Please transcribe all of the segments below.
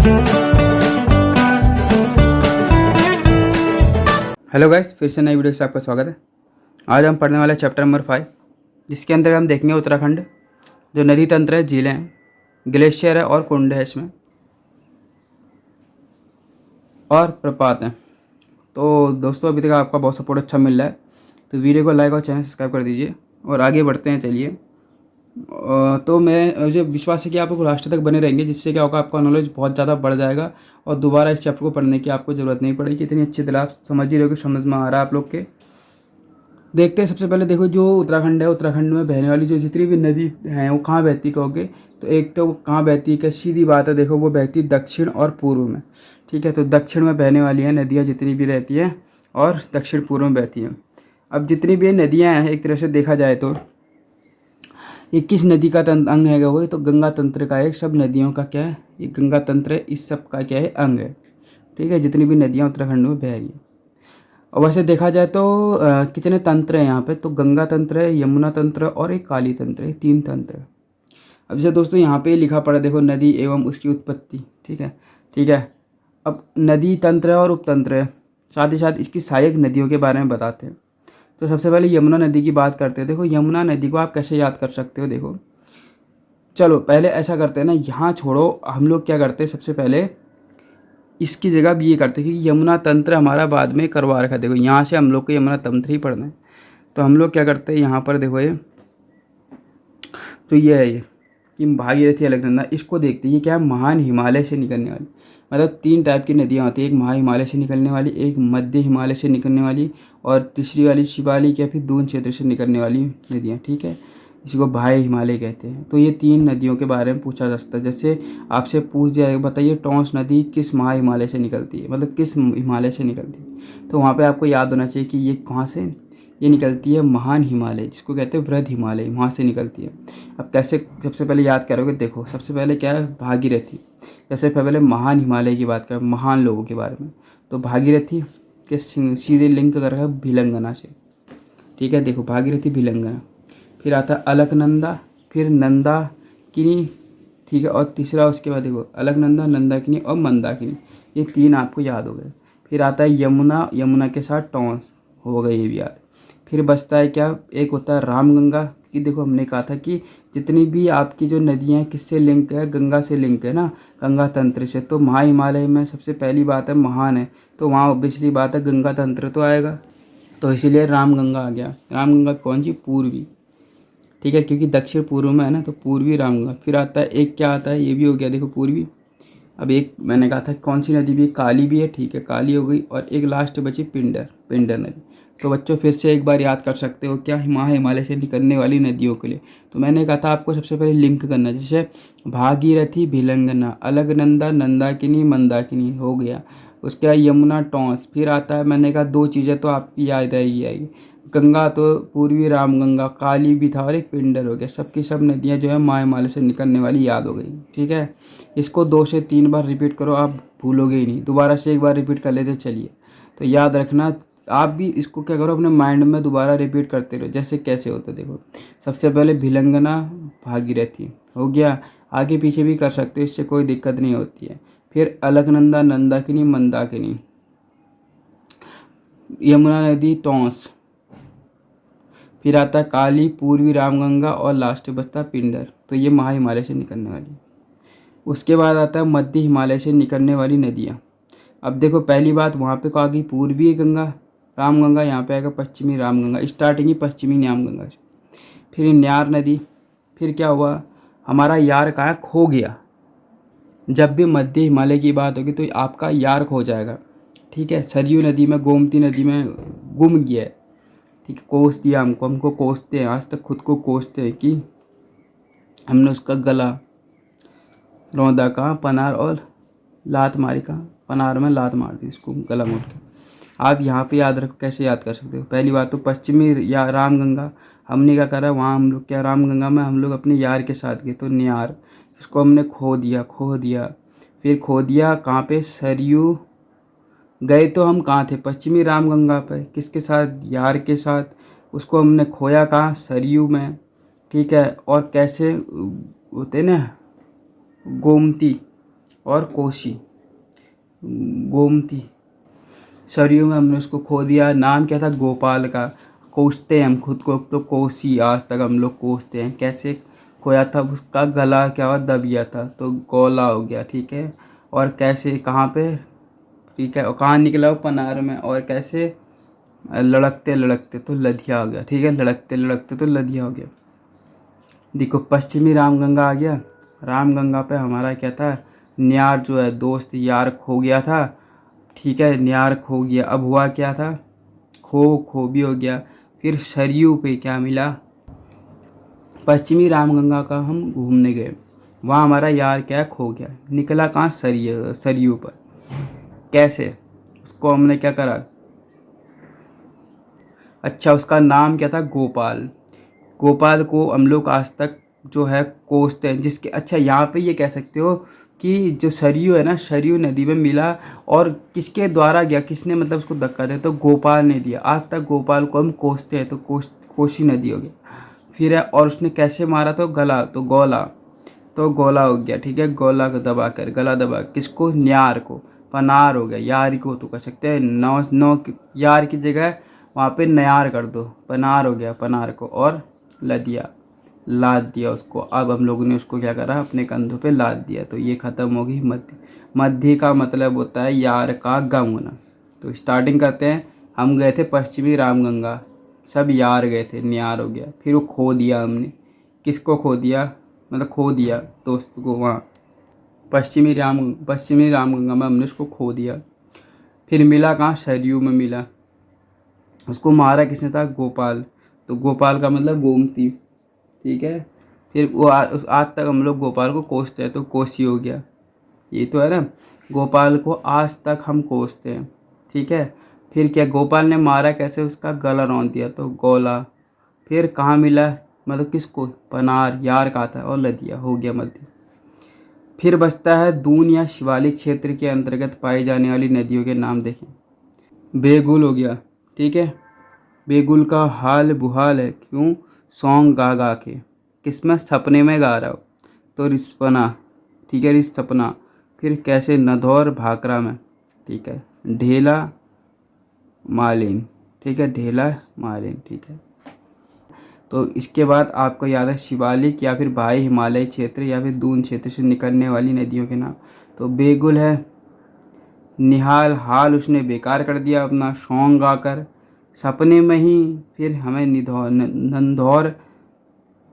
Hello guys, फिर से नई वीडियो से आपका स्वागत है। आज हम पढ़ने वाले चैप्टर नंबर 5, जिसके अंदर हम देखेंगे उत्तराखंड जो नदी तंत्र है, झीलें हैं, ग्लेशियर है और कुंड है इसमें, और प्रपात हैं। तो दोस्तों, अभी तक आपका बहुत सपोर्ट अच्छा मिल रहा है, तो वीडियो को लाइक और चैनल सब्सक्राइब कर दीजिए और आगे बढ़ते हैं। चलिए, तो मुझे विश्वास है कि आप लोग लास्ट तक बने रहेंगे, जिससे क्या होगा, आपका नॉलेज बहुत ज़्यादा बढ़ जाएगा और दोबारा इस चैप्टर को पढ़ने की आपको ज़रूरत नहीं पड़ेगी। इतनी अच्छी तरह आप समझ ही रहोगे, समझ में आ रहा है आप लोग के। देखते हैं, सबसे पहले देखो, जो उत्तराखंड है, उत्तराखंड में बहने वाली जो जितनी भी नदी हैं वो कहाँ बहती कहोगे, तो एक तो वो कहाँ बहती है, क्या सीधी बात है, देखो वो बहती है दक्षिण और पूर्व में। ठीक है, तो दक्षिण में बहने वाली हैं नदियाँ जितनी भी रहती हैं, और दक्षिण पूर्व में बहती हैं। अब जितनी भी नदियाँ हैं, एक तरह से देखा जाए तो ये किस नदी का अंग है वो, तो गंगा तंत्र का है। सब नदियों का क्या है, ये गंगा तंत्र है, इस सब का क्या है, अंग है। ठीक है, जितनी भी नदियाँ उत्तराखंड में बह रही है। और वैसे देखा जाए तो कितने तंत्र हैं यहाँ पे, तो गंगा तंत्र है, यमुना तंत्र और एक काली तंत्र है, 3 तंत्र है। अब जैसे दोस्तों यहाँ पे लिखा पड़ा, देखो, नदी एवं उसकी उत्पत्ति। ठीक है, ठीक है। अब नदी तंत्र है और उपतंत्र है, साथ ही साथ इसकी सहायक नदियों के बारे में बताते हैं। तो सबसे पहले यमुना नदी की बात करते हैं। देखो, यमुना नदी को आप कैसे याद कर सकते हो, देखो, चलो पहले ऐसा करते हैं ना, यहाँ छोड़ो, हम लोग क्या करते हैं, सबसे पहले इसकी जगह भी ये करते हैं कि यमुना तंत्र हमारा बाद में करवा रखा है। देखो, यहाँ से हम लोग को यमुना तंत्र ही पढ़ना है, तो हम लोग क्या करते हैं, यहाँ पर देखो ये तो ये है, ये कि भागीरथी, अलकनंदा, इसको देखते हैं। ये क्या है, महान हिमालय से निकलने वाली, मतलब 3 टाइप की नदियाँ होती है, एक महा हिमालय से निकलने वाली, एक मध्य हिमालय से निकलने वाली, और तीसरी वाली शिवालिक या फिर दून क्षेत्र से निकलने वाली नदियाँ। ठीक है, इसी को भाई हिमालय कहते हैं। तो ये 3 नदियों के बारे में पूछा जा सकता है। जैसे आपसे पूछ दिया, बताइए टॉन्स नदी किस महा हिमालय से निकलती है, मतलब किस हिमालय से निकलती है, तो वहाँ पे आपको याद होना चाहिए कि ये कहाँ से, ये निकलती है महान हिमालय, जिसको कहते हैं वृहद हिमालय, वहाँ से निकलती है। अब कैसे सबसे पहले याद करोगे, देखो सबसे पहले क्या है, भागीरथी। जैसे पहले महान हिमालय की बात करें, महान लोगों के बारे में, तो भागीरथी के सीधे लिंक कर रहा है भिलंगना से। ठीक है, देखो भागीरथी, भिलंगना, फिर आता है अलकनंदा, फिर नंदाकिनी। ठीक है, और तीसरा उसके बाद देखो अलकनंदा, नंदाकिनी और मंदाकिनी, ये 3 आपको याद हो गए। फिर आता है यमुना, यमुना के साथ टॉन्स, हो गए ये भी याद। फिर बचता है क्या, एक होता है रामगंगा, कि देखो हमने कहा था कि जितनी भी आपकी जो नदियाँ हैं किससे लिंक है, गंगा से लिंक है ना, गंगा तंत्र से। तो महा हिमालय में सबसे पहली बात है महान है, तो वहाँ ऑब्वियसली बात है गंगा तंत्र तो आएगा, तो इसीलिए रामगंगा आ गया। रामगंगा कौन सी, पूर्वी। ठीक है, क्योंकि दक्षिण पूर्व में है ना, तो पूर्वी रामगंगा। फिर आता है एक, क्या आता है, ये भी हो गया, देखो पूर्वी। अब एक मैंने कहा था कौन सी नदी भी, काली भी है। ठीक है, काली हो गई, और एक लास्ट बची पिंडर, पिंडर नदी। तो बच्चों फिर से एक बार याद कर सकते हो क्या, महा हिमालय से निकलने वाली नदियों के लिए। तो मैंने कहा था आपको सबसे पहले लिंक करना, जैसे भागीरथी, भिलंगना, अलकनंदा, नंदाकिनी, मंदाकिनी हो गया। उसके बाद यमुना, टॉन्स। फिर आता है, मैंने कहा 2 चीज़ें तो आपकी याद आएगी, गंगा तो पूर्वी रामगंगा, काली भी था, और एक पिंडर हो गया। सबकी सब नदियाँ जो है महा हिमालय से निकलने वाली याद हो गई। ठीक है, इसको 2 से 3 बार रिपीट करो, आप भूलोगे ही नहीं। दोबारा से एक बार रिपीट कर लेते चलिए, तो याद रखना। आप भी इसको क्या करो, अपने माइंड में दोबारा रिपीट करते रहो। जैसे कैसे होता है, देखो सबसे पहले भिलंगना, भागीरथी हो गया, आगे पीछे भी कर सकते हो, इससे कोई दिक्कत नहीं होती है। फिर अलकनंदा, नंदाकिनी, मंदाकिनी, यमुना नदी, टॉन्स, फिर आता है काली, पूर्वी रामगंगा, और लास्ट बचता पिंडर। तो ये महा हिमालय से निकलने वाली। उसके बाद आता है मध्य हिमालय से निकलने वाली नदियाँ। अब देखो पहली बात, वहाँ पे आ गई पूर्वी गंगा, रामगंगा, यहाँ पे आएगा पश्चिमी रामगंगा, स्टार्टिंग ही पश्चिमी रामगंगा से। फिर न्यार नदी। फिर क्या हुआ, हमारा यार कहाँ खो गया। जब भी मध्य हिमालय की बात होगी तो आपका यार खो जाएगा। ठीक है, सरयू नदी में, गोमती नदी में गुम गया है। ठीक है, कोस दिया हमको कोसते हैं, आज तक खुद को कोसते हैं कि हमने उसका गला, रौंदा कहाँ, पनार, और लात मारी कहाँ, पनार में लात मार दी इसको, गला मोड़ के। आप यहाँ पे याद रखो, कैसे याद कर सकते हो। पहली बात तो पश्चिमी या रामगंगा, हमने क्या करा वहाँ, हम लोग क्या, रामगंगा में हम लोग अपने यार के साथ गए, तो न्यार, इसको हमने खो दिया, खो दिया। फिर खो दिया कहाँ पे, सरयू। गए तो हम कहाँ थे, पश्चिमी रामगंगा पे, किसके साथ, यार के साथ। उसको हमने खोया कहाँ, सरयू में। ठीक है, और कैसे होते ना, गोमती, और कोसी, गोमती, सरयू में हमने उसको खो दिया। नाम क्या था? गोपाल का। कोसते हैं हम खुद को तो कोसी, आज तक हम लोग कोसते हैं। कैसे खोया था? उसका गला क्या हुआ? दब गया था तो गोला हो गया, ठीक है। और कैसे, कहाँ पे, ठीक है, और कहाँ निकला वो? पनार में। और कैसे? लड़कते लड़कते तो लधिया हो गया, ठीक है, लड़कते लड़कते तो लधिया हो गया। देखो पश्चिमी रामगंगा आ गया। रामगंगा पे हमारा क्या था? न्यार जो है दोस्त यार खो गया था, ठीक है, न्यार खो गया। अब हुआ क्या था? खो भी हो गया। फिर सरयू पे क्या मिला? पश्चिमी रामगंगा का हम घूमने गए, वहाँ हमारा यार क्या है? खो गया। निकला कहाँ? सरयू पर। कैसे? उसको हमने क्या करा? अच्छा, उसका नाम क्या था? गोपाल। गोपाल को हम लोग आज तक जो है कोसते हैं, जिसके, अच्छा यहाँ पे ये कह सकते हो कि जो सरयू है ना, सरयू नदी में मिला, और किसके द्वारा गया, किसने मतलब उसको धक्का दिया? तो गोपाल ने दिया। आज तक गोपाल को हम कोसते हैं, तो कोसी नदी हो गया। फिर है, और उसने कैसे मारा? तो गला, तो गोला, तो गोला हो गया, ठीक है, गोला को दबा कर, गला दबा, किसको? न्यार को। पनार हो गया, यार को तो कह सकते हैं, नौ नौ यार की जगह वहाँ पे नयार कर दो, पनार हो गया, पनार को। और लदिया, लाद दिया उसको। अब हम लोगों ने उसको क्या करा? अपने कंधों पे लाद दिया। तो ये ख़त्म होगी मध्य। मध्य का मतलब होता है यार का गम होना। तो स्टार्टिंग करते हैं। हम गए थे पश्चिमी रामगंगा, सब यार गए थे, न्यार हो गया। फिर वो खो दिया हमने। किसको खो दिया? मतलब खो दिया दोस्त को वहाँ पश्चिमी रामगंगा में हमने उसको खो दिया। फिर मिला कहाँ? सरयू में मिला। उसको मारा किसने था? गोपाल। तो गोपाल का मतलब गोमती, ठीक है। फिर वो आज तक हम लोग गोपाल को कोसते हैं, तो कोसी हो गया। ये तो है ना, गोपाल को आज तक हम कोसते हैं, ठीक है। फिर क्या? गोपाल ने मारा कैसे? उसका गला रौंद दिया, तो गोला। फिर कहाँ मिला? मतलब किसको? पनार, यार का था, और लदिया हो गया मध्य। फिर बचता है दून या शिवालिक क्षेत्र के अंतर्गत पाई जाने वाली नदियों के नाम देखें। बेगुल हो गया, ठीक है। बेगुल का हाल बुहाल है, क्यों? सॉन्ग गा गा के। किसमें? सपने में गा रहा हो, तो रिस्पना, ठीक है, रिस्पना। फिर कैसे? नधौर भाकरा में, ठीक है। ढेला मालिन, ठीक है, ढेला मालिन, ठीक है। तो इसके बाद आपको याद है शिवालिक या फिर भाई हिमालय क्षेत्र या फिर दून क्षेत्र से निकलने वाली नदियों के नाम। तो बेगुल है, निहाल, हाल उसने बेकार कर दिया अपना सॉन्ग गाकर, सपने में ही। फिर हमें नंदौर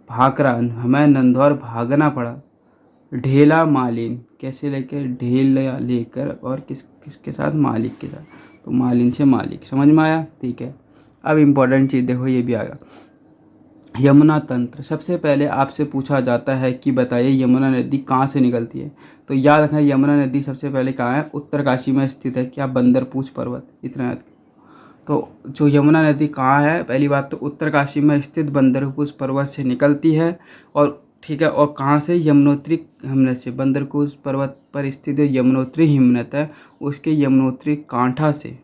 भाकरा, हमें नंदौर भागना पड़ा। ढेला मालिन, कैसे लेकर? ढेल लेकर, और किसके साथ? मालिक के साथ। तो मालिन से मालिक, समझ में आया? ठीक है। अब इम्पोर्टेंट चीज़ देखो, ये भी आएगा। यमुना तंत्र। सबसे पहले आपसे पूछा जाता है कि बताइए यमुना नदी कहाँ से निकलती है। तो याद रखना, यमुना नदी सबसे पहले कहाँ है? उत्तरकाशी में स्थित है। क्या? बंदरपूछ पर्वत, इतना याद। तो जो यमुना नदी कहाँ है? पहली बात तो उत्तरकाशी में स्थित बंदरपूछ पर्वत से निकलती है। और ठीक है, और कहाँ से? यमुनोत्री हिमनत से। बंदरपूछ पर्वत पर स्थित जो यमुनोत्री हिमनत है, उसके यमुनोत्री कांठा से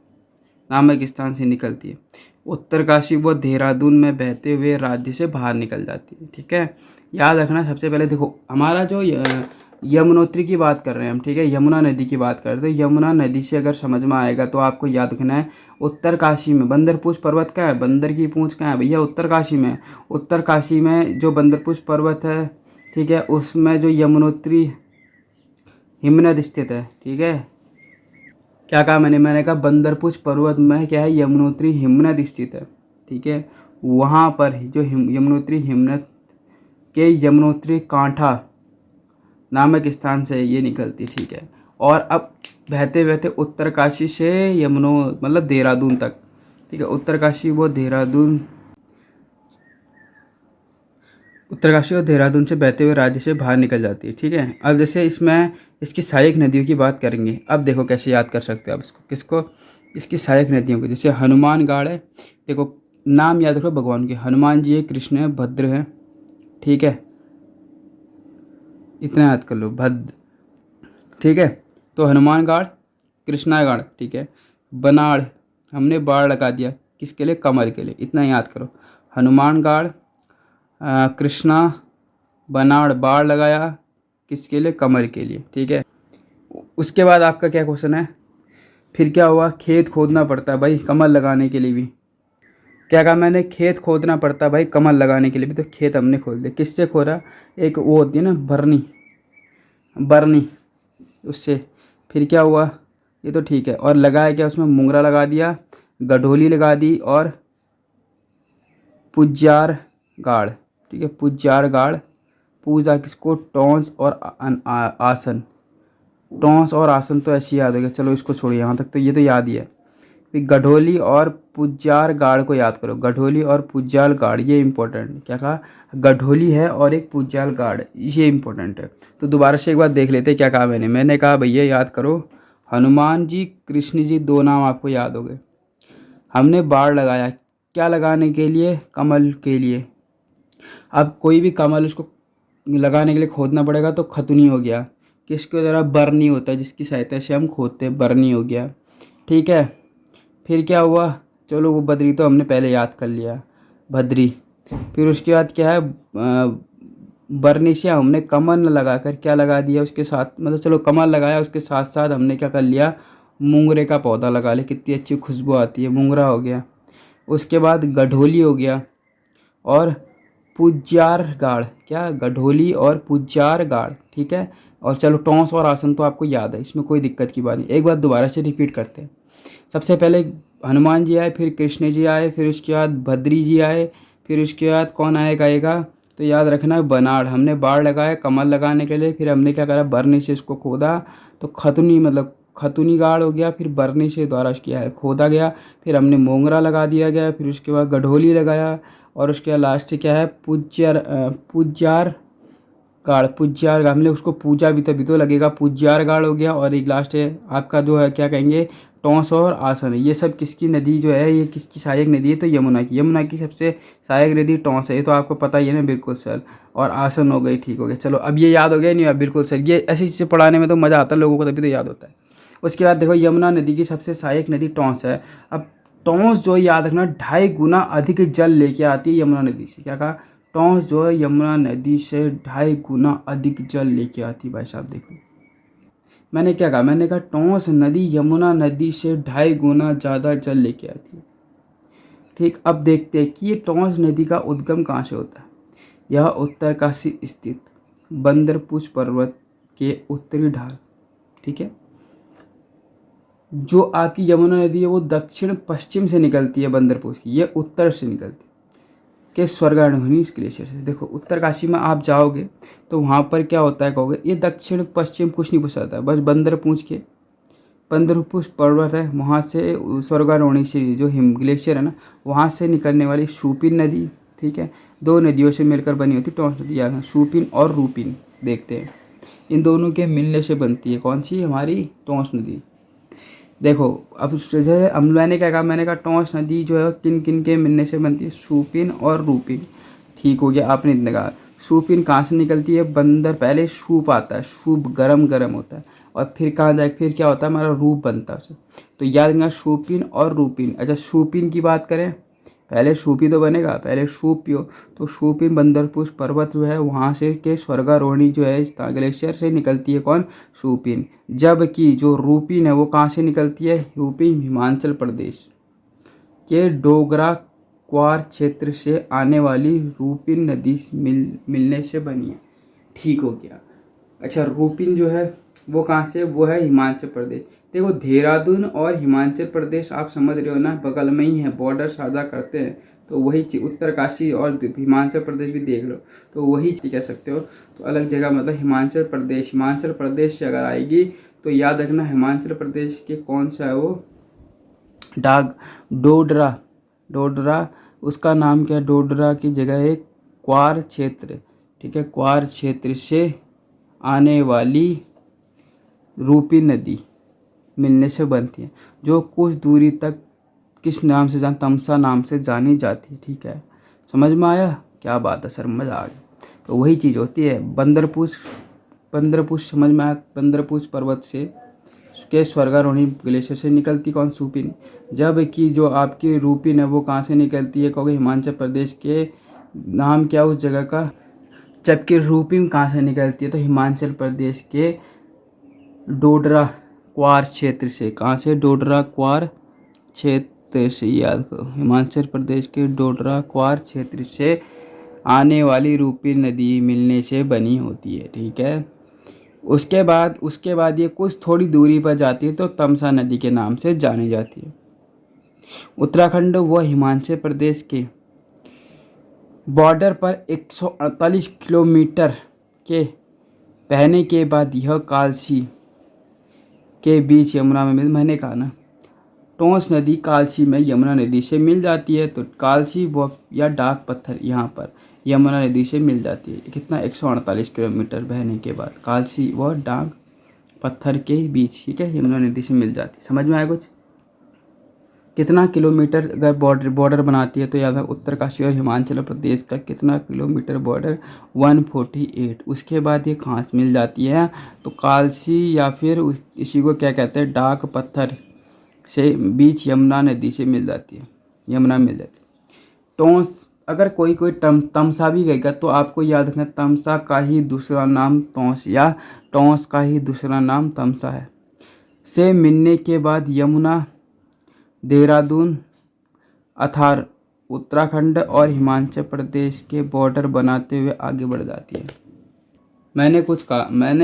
नामक स्थान से निकलती है। उत्तरकाशी व देहरादून में बहते हुए राज्य से बाहर निकल जाती है, ठीक है। याद रखना, सबसे पहले देखो हमारा जो यमुनोत्री की बात कर रहे हैं हम, ठीक है, यमुना नदी की बात कर रहे हैं। तो यमुना नदी से अगर समझ में आएगा तो आपको याद रखना है उत्तरकाशी में बंदरपूछ पर्वत कहाँ है? बंदर की पूंछ कहाँ है भैया? उत्तरकाशी में। उत्तरकाशी में जो बंदरपूछ पर्वत है, ठीक है, उसमें जो यमुनोत्री हिमनद स्थित है, ठीक है। क्या कहा मैंने कहा बंदरपूछ पर्वत में क्या है? यमुनोत्री हिमनद स्थित है, ठीक है। वहाँ पर जो यमुनोत्री हिमनद के यमुनोत्री कांठा नामक स्थान से ये निकलती, ठीक है। और अब बहते बहते उत्तरकाशी से मतलब देहरादून तक, ठीक है, उत्तरकाशी और देहरादून से बहते हुए राज्य से बाहर निकल जाती है, ठीक है। अब जैसे इसमें इसकी सहायक नदियों की बात करेंगे। अब देखो कैसे याद कर सकते हो आप इसको, किसको? इसकी सहायक नदियों को। जैसे हनुमान गाड़ है, देखो नाम याद रखो भगवान के, हनुमान जी है, कृष्ण है, भद्र है, ठीक है, इतना याद कर लो, भद्र, ठीक है। तो हनुमान गाड़, कृष्णा गाड़, ठीक है। बनाड़, हमने बाढ़ लगा दिया, किसके लिए? कमल के लिए, इतना याद करो। हनुमान गाड़, कृष्णा, बनाड़, बाढ़ लगाया, किसके लिए? कमल के लिए, ठीक है। उसके बाद आपका क्या क्वेश्चन है, फिर क्या हुआ, खेत खोदना पड़ता है भाई कमल लगाने के लिए भी। क्या कहा मैंने, खेत खोदना पड़ता है भाई कमल लगाने के लिए भी। तो खेत हमने खोद दिया, किससे खोदा, एक वो होती है ना बरनी, बरनी, उससे। फिर क्या हुआ, ये तो ठीक है, और लगाया क्या, उसमें मुंगरा लगा दिया, गढोली लगा दी और पुजार गाड़। ठीक है, पुजार गाड़। पूजा किसको, टॉन्स और आसन। टॉन्स और आसन तो ऐसे याद हो गया, चलो इसको छोड़िए, यहाँ तक तो ये तो याद ही है। फिर गढोली और पुजार गाड़ को याद करो, गढोली और पुजाल गाड़, ये इंपॉर्टेंट। क्या कहा, गढोली है और एक पुजाल गाड़, ये इंपॉर्टेंट है। तो दोबारा से एक बार देख लेते क्या कहा मैंने कहा भैया याद करो, हनुमान जी कृष्ण जी दो नाम आपको याद हो गए। हमने बाड़ लगाया, क्या लगाने के लिए, कमल के लिए। अब कोई भी कमल उसको लगाने के लिए खोदना पड़ेगा, तो खतुनी हो गया। किसके द्वारा, बरनी होता है जिसकी सहायता से हम खोदते हैं, बरनी हो गया। ठीक है, फिर क्या हुआ, चलो वो बद्री तो हमने पहले याद कर लिया, भद्री। फिर उसके बाद क्या है, बरनी से हमने कमल न लगाकर क्या लगा दिया उसके साथ, मतलब चलो कमल लगाया, उसके साथ साथ हमने क्या कर लिया, मूंगरे का पौधा लगा लिया, कितनी अच्छी खुशबू आती है, मूंगरा हो गया। उसके बाद गढोली हो गया और पुजार गाड़, क्या, गढोली और पुजार गाड़। ठीक है, और चलो टॉन्स और आसन तो आपको याद है, इसमें कोई दिक्कत की बात नहीं। एक बार दोबारा से रिपीट करते हैं। सबसे पहले हनुमान जी आए, फिर कृष्ण जी आए, फिर उसके बाद भद्री जी आए, फिर उसके बाद कौन आएगा, तो याद रखना बनाड़। हमने बाड़ लगाया कमल लगाने के लिए, फिर हमने क्या करा, बरनी से इसको खोदा, तो खतुनी मतलब खतुनी गाड़ हो गया। फिर बरनी से द्वारा किया है खोदा गया, फिर हमने मोंगरा लगा दिया गया, फिर उसके बाद गढोली लगाया, और उसके बाद लास्ट क्या है, पुजार गाड़, पुज्यार गाड़, हमने उसको पूजा भी तभी तो लगेगा, पुज्यार गाड़ हो गया। और एक लास्ट है आपका जो है क्या कहेंगे, टॉन्स और आसन। ये सब किसकी नदी जो है, ये किसकी सहायक नदी है, तो यमुना की। यमुना की सबसे सहायक नदी टॉन्स है, ये तो आपको पता ही है ना, बिल्कुल सर। और आसन हो गई, ठीक हो गया। चलो अब ये याद हो गया नहीं, अब बिल्कुल सर, ये ऐसी चीज़ें पढ़ाने में तो मज़ा आता है लोगों को, तभी तो याद होता है। उसके बाद देखो, यमुना नदी की सबसे सहायक नदी टॉन्स है। अब टॉन्स जो है याद रखना, 2.5 गुना अधिक जल लेके आती है यमुना नदी से। क्या कहा, टॉन्स जो है यमुना नदी से 2.5 गुना अधिक जल लेके आती है। भाई साहब देखो, मैंने क्या कहा, मैंने कहा टॉन्स नदी यमुना नदी से 2.5 गुना ज़्यादा जल लेके आती है। ठीक, अब देखते हैं कि ये टॉन्स नदी का उद्गम कहाँ से होता है। यह उत्तरकाशी स्थित बंदरपुछ पर्वत के उत्तरी ढाल, ठीक है। जो आपकी यमुना नदी है वो दक्षिण पश्चिम से निकलती है बंदरपुछ की, ये उत्तर से निकलती है के स्वर्गारोहिणी ग्लेशियर से। देखो उत्तरकाशी में आप जाओगे तो वहाँ पर क्या होता है कहोगे, ये दक्षिण पश्चिम कुछ नहीं पूछा, बस बंदरपुछ पर्वत है, वहाँ से स्वर्गारोहिणी से जो हिम ग्लेशियर है ना, वहाँ से निकलने वाली शूपिन नदी। ठीक है, दो नदियों से मिलकर बनी होती टॉन्स नदी, याद है, शूपिन और रूपिन। देखते हैं, इन दोनों के मिलने से बनती है कौन सी, हमारी टॉन्स नदी। देखो अब जैसे मैंने क्या कहा, मैंने कहा टॉन्स नदी जो है किन किन के मिलने से बनती है, शूपिन और रूपिन। ठीक हो गया, आपने इतने कहा। शूपिन कहाँ से निकलती है, बंदर, पहले सूप आता है, सूप गरम गरम होता है, और फिर कहाँ जाए, फिर क्या होता है, हमारा रूप बनता है उसे। तो याद रखना शूपिन और रूपिन। अच्छा शूपिन की बात करें, पहले सूप ही तो बनेगा, पहले सूप पियो। तो शूपिन बंदरपुछ पर्वत जो है वहाँ से के स्वर्गारोहिणी जो है ग्लेशियर से निकलती है कौन, शूपिन। जबकि जो रूपिन है वो कहाँ से निकलती है, रूपिन हिमाचल प्रदेश के डोगरा क्वार क्षेत्र से आने वाली रूपिन नदी मिलने से बनी है। ठीक हो गया। अच्छा रूपिन जो है वो कहाँ से, वो है हिमाचल प्रदेश। देखो देहरादून और हिमाचल प्रदेश आप समझ रहे हो ना, बगल में ही है, बॉर्डर साझा करते हैं। तो वही उत्तरकाशी और हिमाचल प्रदेश भी देख लो, तो वही कह सकते हो। तो अलग जगह मतलब हिमाचल प्रदेश से अगर आएगी तो याद रखना हिमाचल प्रदेश के कौन सा है वो, डोडरा, डोडरा उसका नाम क्या है, डोडरा की जगह है क्वार क्षेत्र। ठीक है, क्वार क्षेत्र से आने वाली रूपी नदी मिलने से बनती है, जो कुछ दूरी तक किस नाम से तमसा नाम से जानी जाती है। ठीक है, समझ में आया, क्या बात है सर, मज़ा आ गया। तो वही चीज़ होती है, बंदरपुछ समझ में आया, बंदरपुछ पर्वत से के स्वर्गारोहिणी ग्लेशियर से निकलती कौन, शूपिन। जबकि जो आपकी रूपिन है वो कहाँ से निकलती है कहोगे, हिमाचल प्रदेश के, नाम क्या उस जगह का। जबकि रूपिन कहाँ से निकलती है, तो हिमाचल प्रदेश के डोडरा क्वार क्षेत्र से। कहाँ से? डोडरा क्वार क्षेत्र से, याद करो, हिमाचल प्रदेश के डोडरा क्वार क्षेत्र से आने वाली रूपी नदी मिलने से बनी होती है। ठीक है। उसके बाद ये कुछ थोड़ी दूरी पर जाती है तो तमसा नदी के नाम से जानी जाती है। उत्तराखंड व हिमाचल प्रदेश के बॉर्डर पर 148 किलोमीटर के बहने के बाद यह कालसी के बीच यमुना में मैंने कहा ना, टोंस नदी कालसी में यमुना नदी से मिल जाती है। तो कालसी व या डाक पत्थर यहाँ पर यमुना नदी से मिल जाती है। कितना? 148 किलोमीटर बहने के बाद कालसी व डाक पत्थर के बीच, ठीक है, यमुना नदी से मिल जाती है। समझ में आया कुछ? कितना किलोमीटर अगर बॉर्डर बनाती है तो याद है उत्तरकाशी और हिमाचल प्रदेश का कितना किलोमीटर बॉर्डर? 148। उसके बाद ये कहाँ से मिल जाती है? तो कालसी या फिर इसी को क्या कहते हैं, डाक पत्थर से बीच यमुना नदी से मिल जाती है, यमुना मिल जाती है। टोंस, अगर कोई तमसा भी गएगा तो आपको याद रखना तमसा का ही दूसरा नाम टोंस या टोंस का ही दूसरा नाम तमसा है। से मिलने के बाद यमुना देहरादून अथार उत्तराखंड और हिमाचल प्रदेश के बॉर्डर बनाते हुए आगे बढ़ जाती है। मैंने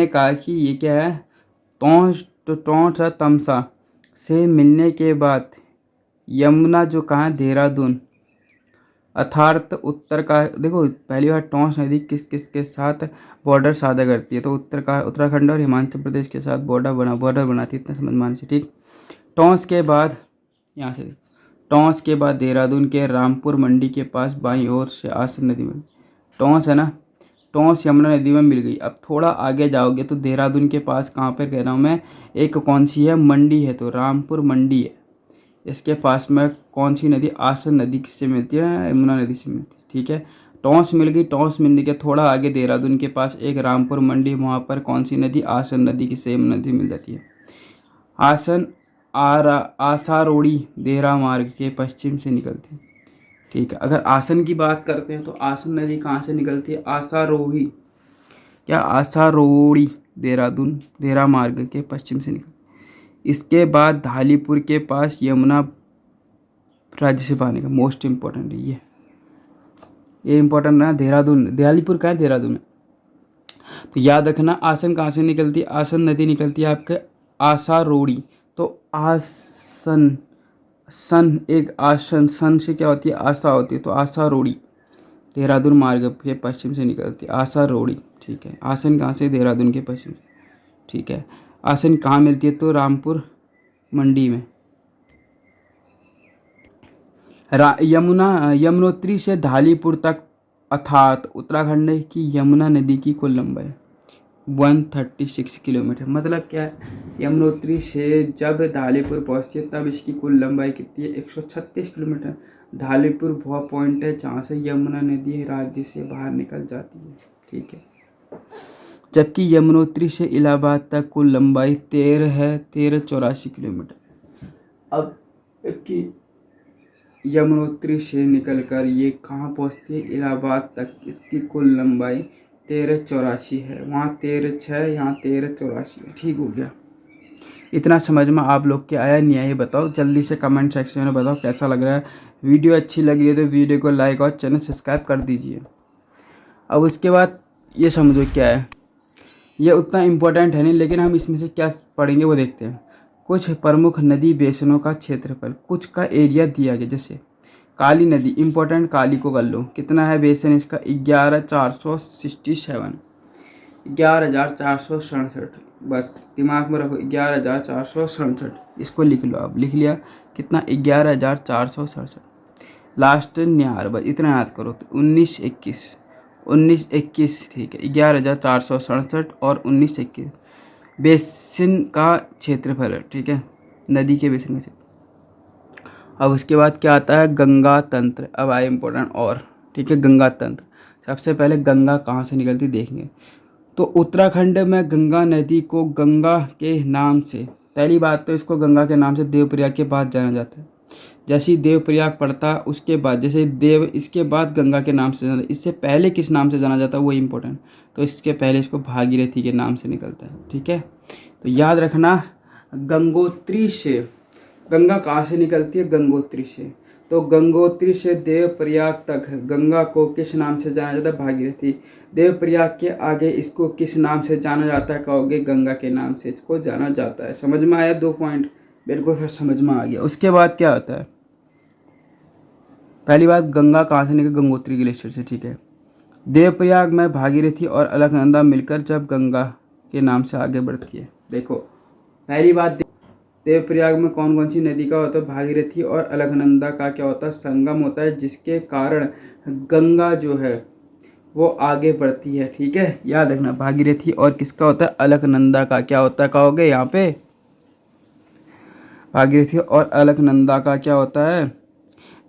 कहा कि ये क्या है? टोंस और तमसा से मिलने के बाद यमुना जो कहाँ है? देहरादून अर्थात उत्तर का, देखो पहली बार टोंस नदी किस किस के साथ बॉर्डर साझा करती है? तो उत्तराखंड और हिमाचल प्रदेश के साथ बॉर्डर बनाती है। इतना समझ मान से, ठीक। टोंस के बाद यहाँ से, टोंस के बाद देहरादून के रामपुर मंडी के पास बाईं ओर से आसन नदी में, टोंस है ना, टोंस यमुना नदी में मिल गई। अब थोड़ा आगे जाओगे तो देहरादून के पास कहाँ पर कह रहा हूँ मैं, एक कौन सी है? मंडी है, तो रामपुर मंडी है। इसके पास में कौन सी नदी? आसन नदी किससे मिलती है? यमुना नदी से मिलती है। ठीक है। टोंस मिल गई। टोंस मिलने के थोड़ा आगे देहरादून के पास एक रामपुर मंडी, वहाँ पर कौन सी नदी? आसन नदी किससे यमुना नदी मिल जाती है। आसन आसारोड़ी देहरा मार्ग के पश्चिम से निकलती है। ठीक है। अगर आसन की बात करते हैं तो आसन नदी कहाँ से निकलती है? आसारोही, क्या? आसारोड़ी देहरादून देहरा मार्ग के पश्चिम से निकलती है। इसके बाद धालीपुर के पास यमुना राज्य से पानी का, मोस्ट इम्पोर्टेंट है ये इम्पोर्टेंट है। देहरादून, धालीपुर का है देहरादून में। तो याद रखना आसन कहाँ से निकलती है? आसन नदी निकलती है आपके आसारोड़ी। तो आसन, सन एक आसन, सन से क्या होती है? आशा होती है। तो आसारोड़ी देहरादून मार्ग के पश्चिम से निकलती है, आसारोड़ी। ठीक है। आसन कहाँ से? देहरादून के पश्चिम। ठीक है। आसन कहाँ मिलती है? तो रामपुर मंडी में। यमुनोत्री से धालीपुर तक अर्थात उत्तराखंड की यमुना नदी की कुल लंबाई 136 किलोमीटर। मतलब क्या है? यमुनोत्री से जब धालीपुर पहुँचती है तब इसकी कुल लंबाई कितनी है? 136 किलोमीटर। धालीपुर वह पॉइंट है जहाँ से यमुना नदी राज्य से बाहर निकल जाती है। ठीक है। जबकि यमुनोत्री से इलाहाबाद तक कुल लंबाई 1384 किलोमीटर। अब कि यमुनोत्री से निकलकर ये कहाँ पहुँचती है? इलाहाबाद तक। इसकी कुल लंबाई 1384 है। वहाँ 13 यहाँ 1384 है। ठीक हो गया। इतना समझ में आप लोग के आया नहीं आया ये बताओ, जल्दी से कमेंट सेक्शन में बताओ कैसा लग रहा है। वीडियो अच्छी लगी है तो वीडियो को लाइक और चैनल सब्सक्राइब कर दीजिए। अब उसके बाद ये समझो क्या है, ये उतना इम्पोर्टेंट है नहीं, लेकिन हम इसमें से क्या पढ़ेंगे वो देखते हैं। कुछ प्रमुख नदी बेसिनों का क्षेत्रफल, कुछ का एरिया दिया गया। जैसे काली नदी, इम्पोर्टेंट, काली को कर लो। कितना है बेसिन इसका? 11467, 11467। बस दिमाग में रखो 11467, इसको लिख लो। आप लिख लिया कितना? 11467। लास्ट न्यार, बस इतना याद करो। तो 1921, ठीक है। 11467 और 1921 बेसिन का क्षेत्रफल है। ठीक है, नदी के बेसिन का क्षेत्र। अब उसके बाद क्या आता है? गंगा तंत्र। अब आए इम्पोर्टेंट और, ठीक है, गंगा तंत्र। सबसे पहले गंगा कहाँ से निकलती देखेंगे। तो उत्तराखंड में गंगा नदी को गंगा के नाम से, पहली बात तो इसको गंगा के नाम से देवप्रयाग के बाद जाना जाता है। जैसे ही देवप्रयाग पड़ता उसके बाद, जैसे देव, इसके बाद गंगा के नाम से जाना। इससे पहले किस नाम से जाना जाता है वो इम्पोर्टेंट। तो इसके पहले इसको भागीरथी के नाम से निकलता है। ठीक है, तो याद रखना, गंगोत्री से, गंगा कहाँ से निकलती है? गंगोत्री से। तो गंगोत्री से देवप्रयाग तक गंगा को किस नाम से जाना जाता है? भागीरथी। देवप्रयाग के आगे इसको किस नाम से जाना जाता है? कहोगे गंगा के नाम से इसको जाना जाता है। समझ में आया? 2 पॉइंट बिल्कुल सर समझ में आ गया। उसके बाद क्या होता है? पहली बात, गंगा कहाँ से निकली? गंगोत्री ग्लेशियर से, ठीक है। देवप्रयाग में भागीरथी और अलकनंदा मिलकर जब गंगा के नाम से आगे बढ़ती है। देखो, पहली बात, देवप्रयाग में कौन कौन सी नदी का होता है? भागीरथी और अलकनंदा का क्या होता है? संगम होता है, जिसके कारण गंगा जो है वो आगे बढ़ती है, ठीक है। याद रखना, भागीरथी और किसका होता है? अलकनंदा का क्या होता है? कहोगे यहाँ पे भागीरथी और अलकनंदा का क्या होता है?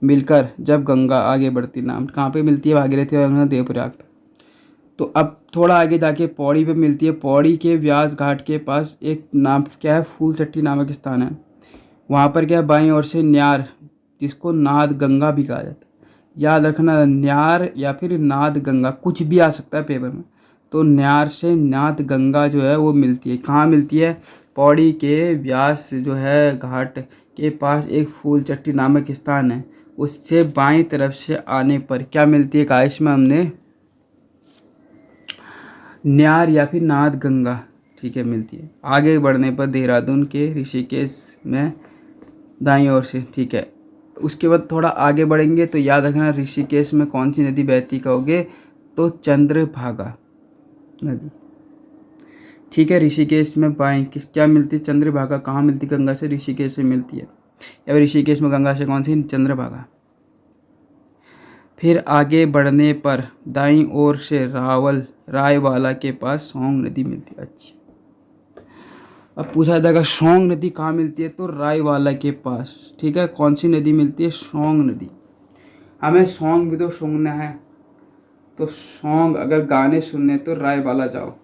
मिलकर जब गंगा आगे बढ़ती। नाम कहाँ पे मिलती है? भागीरथी और अलकनंदा, देवप्रयाग। तो अब थोड़ा आगे जाके पौड़ी पे मिलती है। पौड़ी के व्यास घाट के पास एक नाम क्या है? फूलचट्टी नामक स्थान है। वहाँ पर क्या है? बाईं ओर से न्यार, जिसको नाद गंगा भी कहा जाता है। याद रखना, न्यार या फिर नाद गंगा कुछ भी आ सकता है पेपर में। तो न्यार से नाद गंगा जो है वो मिलती है। कहाँ मिलती है? पौड़ी के व्यास जो है घाट के पास एक फूलचट्टी नामक स्थान है। उससे बाईं तरफ से आने पर क्या मिलती है? काश में हमने न्यार या फिर नाद गंगा, ठीक है, मिलती है। आगे बढ़ने पर देहरादून के ऋषिकेश में दाईं ओर से, ठीक है। उसके बाद थोड़ा आगे बढ़ेंगे तो याद रखना, ऋषिकेश में कौन सी नदी बहती? कहोगे तो चंद्रभागा नदी, ठीक है। ऋषिकेश में बाएं किस क्या मिलती है? चंद्रभागा। कहाँ मिलती? गंगा से ऋषिकेश में मिलती है। या फिर ऋषिकेश में गंगा से कौन सी? चंद्रभागा। फिर आगे बढ़ने पर दाईं ओर से रायवाला के पास सोंग नदी मिलती है। अच्छा, अब पूछा जाएगा सोंग नदी कहाँ मिलती है? तो रायवाला के पास, ठीक है। कौन सी नदी मिलती है? सोंग नदी। हमें सॉन्ग भी तो सुनना है, तो सॉन्ग अगर गाने सुनने तो रायवाला जाओ,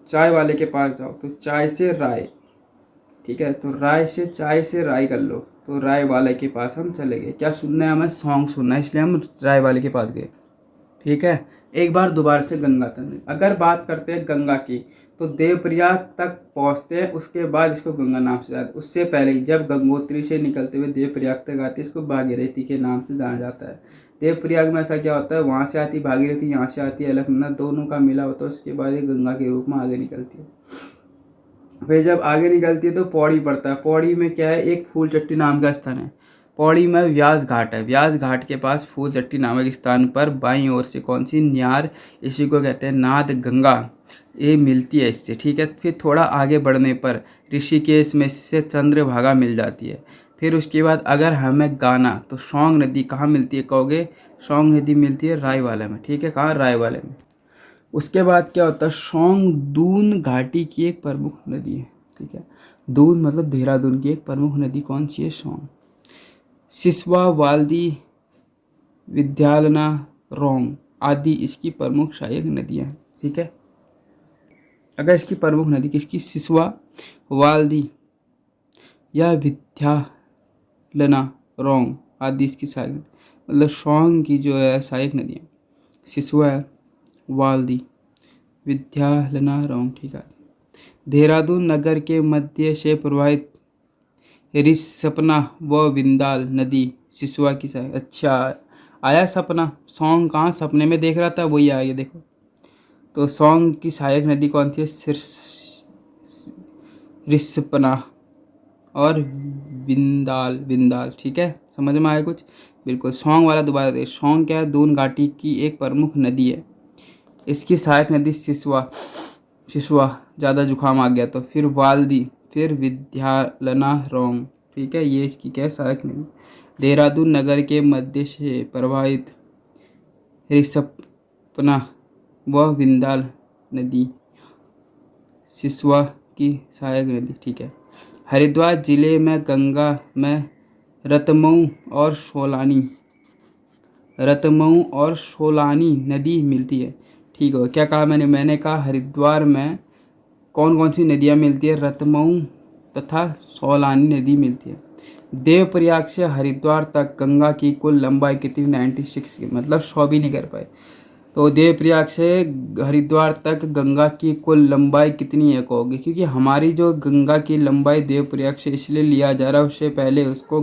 चाय वाले के पास जाओ, तो चाय से राय, ठीक है। तो राय से चाय से राय कर लो, तो राय वाले के पास हम चले गए। क्या सुनना है? हमें सॉन्ग सुनना है, इसलिए हम राय वाले के पास गए, ठीक है। एक बार दोबारा से गंगा तक, अगर बात करते हैं गंगा की, तो देवप्रयाग तक पहुंचते हैं, उसके बाद इसको गंगा नाम से जाते हैं। उससे पहले जब गंगोत्री से निकलते हुए देवप्रयाग तक आती है, इसको भागीरथी के नाम से जाना जाता है। देवप्रयाग में ऐसा क्या होता है? वहाँ से आती भागीरथी, यहाँ से आती है अलकनंदा, दोनों का मिला होता है। उसके बाद ये गंगा के रूप में आगे निकलती है। फिर जब आगे निकलती है तो पौड़ी पड़ता है। पौड़ी में क्या है? एक फूलचट्टी नाम का स्थान है। पौड़ी में व्यास घाट है। व्यास घाट के पास फूलचट्टी नामक स्थान पर बाईं ओर से कौन सी? न्यार, इसी को कहते हैं नाद गंगा, ये मिलती है इससे, ठीक है। फिर थोड़ा आगे बढ़ने पर ऋषिकेश में इससे चंद्रभागा मिल जाती है। फिर उसके बाद अगर हमें गाना, तो सोंग नदी कहाँ मिलती है? कहोगे सोंग नदी मिलती है रायवाला में, ठीक है। कहाँ? रायवाला में। उसके बाद क्या होता है? सोंग दून घाटी की एक प्रमुख नदी है, ठीक है। दून मतलब देहरादून की एक प्रमुख नदी कौन सी है? सोंग। सिसवा, वाल्दी, विद्यालना, रोंग आदि इसकी प्रमुख सहायक नदियाँ हैं, ठीक है। अगर इसकी प्रमुख नदी किसकी? सिसवा, वाल्दी या विद्यालना, रोंग आदि इसकी सहायक नदी, मतलब सोंग की जो है सहायक नदियाँ सिसवा, वाल्दी, विद्यालना, रोंग, ठीक है। देहरादून नगर के मध्य से प्रवाहित रिसपना व विंदाल नदी सिसवा की सहायक। अच्छा, आया सपना? सॉन्ग कहाँ सपने में देख रहा था, वही आया, देखो। तो सॉन्ग की सहायक नदी कौन सी है? रिसपना और विंदाल, ठीक है। समझ में आया कुछ? बिल्कुल। सॉन्ग वाला दोबारा दे। सॉन्ग क्या है? दून घाटी की एक प्रमुख नदी है। इसकी सहायक नदी सिसवा, ज़्यादा जुकाम आ गया तो। फिर वाल्दी, फिर विद्यालना, रोंग, ठीक है। ये इसकी क्या है? सहायक नदी। देहरादून नगर के मध्य से प्रवाहित रिसपना व विंदाल नदी सिसवा की सहायक नदी, ठीक है। हरिद्वार जिले में गंगा में रतमऊ और सोलानी नदी मिलती है, ठीक है। क्या कहा मैंने कहा हरिद्वार में कौन कौन सी नदियाँ मिलती है? रतमऊ तथा सोलानी नदी मिलती है। देवप्रयाग से हरिद्वार तक गंगा की कुल लंबाई कितनी? 96 की, मतलब 100 भी नहीं कर पाए। तो देवप्रयाग से हरिद्वार तक गंगा की कुल लंबाई कितनी है कहोगे? क्योंकि हमारी जो गंगा की लंबाई देवप्रयाग से इसलिए लिया जा रहा है, उससे पहले उसको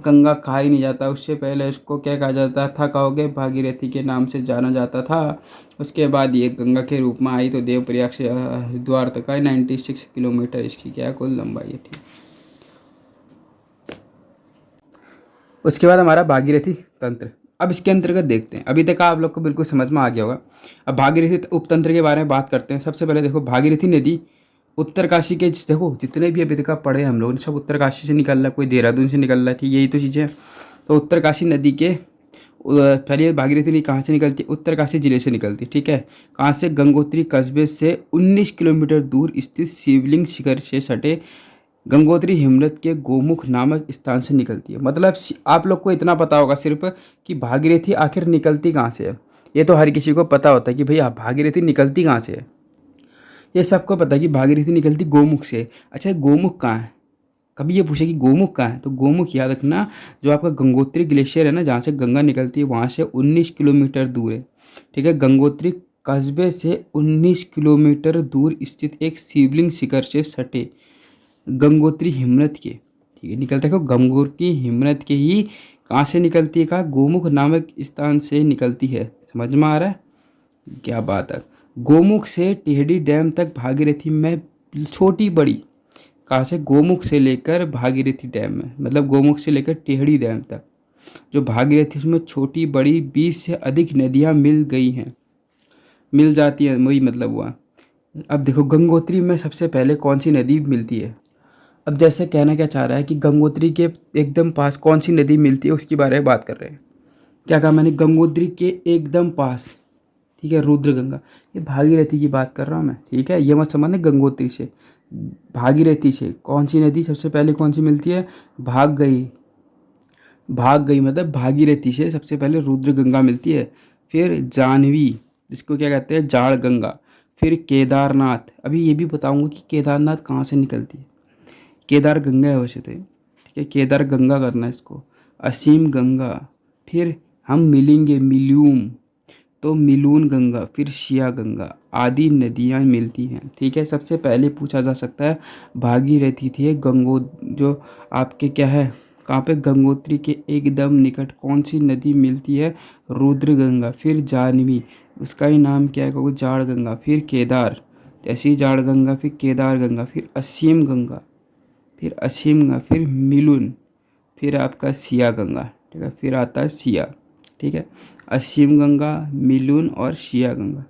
गंगा कहा ही नहीं जाता, उससे पहले उसको क्या कहा जाता था कहोगे? भागीरथी के नाम से जाना जाता था। उसके बाद ये गंगा के रूप में आई, तो देवप्रयाग से हरिद्वार तक आई। 96 किलोमीटर इसकी क्या है कुल लंबाई है। ठीक, उसके बाद हमारा भागीरथी तंत्र। अब इसके अंतर्गत देखते हैं, अभी तक आप लोग को बिल्कुल समझ में आ गया होगा। अब भागीरथी उपतंत्र के बारे में बात करते हैं। सबसे पहले देखो, भागीरथी नदी उत्तरकाशी के, देखो जितने भी अभी तक आप पढ़े हम लोग ने, सब उत्तरकाशी से निकल रहा है, कोई देहरादून से निकल रहा है। ठीक, यही तो चीज़ें हैं। तो उत्तरकाशी नदी के पहले भागीरथी नदी कहाँ से निकलती है? उत्तरकाशी जिले से निकलती है। ठीक है, कहाँ से? गंगोत्री कस्बे से 19 किलोमीटर दूर स्थित शिवलिंग शिखर से सटे गंगोत्री हिमनद के गोमुख नामक स्थान से निकलती है। मतलब आप लोग को इतना पता होगा सिर्फ कि भागीरथी आखिर निकलती कहाँ से है। ये तो हर किसी को पता होता है कि भैया भागीरथी निकलती कहाँ से है, ये सबको पता है कि भागीरथी निकलती गोमुख से। अच्छा, गोमुख कहाँ है? कभी ये पूछे कि गोमुख कहाँ है, तो गोमुख याद रखना, जो आपका गंगोत्री ग्लेशियर है ना, जहाँ से गंगा निकलती है, वहाँ से 19 किलोमीटर दूर है। ठीक है, गंगोत्री कस्बे से 19 किलोमीटर दूर स्थित एक शिवलिंग शिखर से सटे गंगोत्री हिमनद के, ठीक है, निकलता है। गंगोत्री हिमनद के ही कहाँ से निकलती है? कहा गोमुख नामक स्थान से निकलती है। समझ में आ रहा है? क्या बात है। गोमुख से टेहरी डैम तक भागीरथी में छोटी बड़ी, कहाँ से? गोमुख से लेकर भागीरथी डैम में, मतलब गोमुख से लेकर टेहरी डैम तक जो भागीरथी में छोटी बड़ी 20 से अधिक नदियाँ मिल गई हैं, मिल जाती हैं, वही मतलब हुआ। अब देखो, गंगोत्री में सबसे पहले कौन सी नदी मिलती है? अब जैसे कहना क्या चाह रहा है कि गंगोत्री के एकदम पास कौन सी नदी मिलती है, उसके बारे में बात कर रहे हैं। क्या कहा मैंने? गंगोत्री के एकदम पास, ठीक है, रुद्रगंगा। ये भागीरथी की बात कर रहा हूँ मैं, ठीक है, ये मत समझना गंगोत्री से। भागीरथी से कौन सी नदी सबसे पहले कौन सी मिलती है? भाग गई, भाग गई मतलब भागीरथी से सबसे पहले रुद्रगंगा मिलती है, फिर जानवी, जिसको क्या कहते हैं जाड़ गंगा, फिर केदारनाथ। अभी ये भी बताऊंगा कि केदारनाथ कहाँ से निकलती है। केदार गंगा है वैसे तो, ठीक है, केदार गंगा करना है इसको, असीम गंगा, फिर हम मिलेंगे मिल्यूम, तो मिलून गंगा, फिर शिया गंगा आदि नदियाँ मिलती हैं। ठीक है, सबसे पहले पूछा जा सकता है भागीरथी थी गंगो, जो आपके क्या है, कहाँ पे? गंगोत्री के एकदम निकट कौन सी नदी मिलती है? रुद्र गंगा, फिर जानवी, उसका ही नाम क्या है कहो? जाड़ गंगा, फिर केदार, ऐसी जाड़ गंगा, फिर केदार गंगा, फिर असीम गंगा, फिर असीम गंगा, फिर मिलुन, फिर आपका सिया गंगा। ठीक है, फिर आता है सिया। ठीक है, असीम गंगा, मिलुन और शिया गंगा।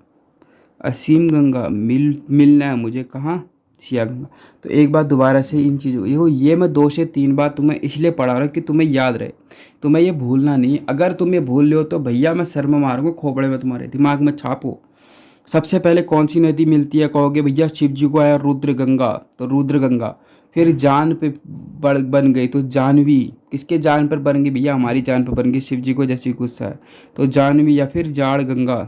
असीम गंगा मिलना है मुझे कहाँ? शिया गंगा। तो एक बार दोबारा से इन चीज़ों, ये मैं 2 से 3 बार तुम्हें इसलिए पढ़ा रहा हूँ कि तुम्हें याद रहे, तुम्हें ये भूलना नहीं। अगर तुम ये भूल रहे हो तो भैया मैं सर में मारूंगा, खोपड़े में तुम्हारे दिमाग में छापो। सबसे पहले कौन सी नदी मिलती है कहोगे? भैया शिव जी को आया रुद्र गंगा, तो रुद्र गंगा। फिर जान पे बन गई तो जानवी, किसके जान पर बन गई? भैया हमारी जान पर बन गई, शिव जी को जैसी गुस्सा है तो जानवी, या फिर जाड़ गंगा।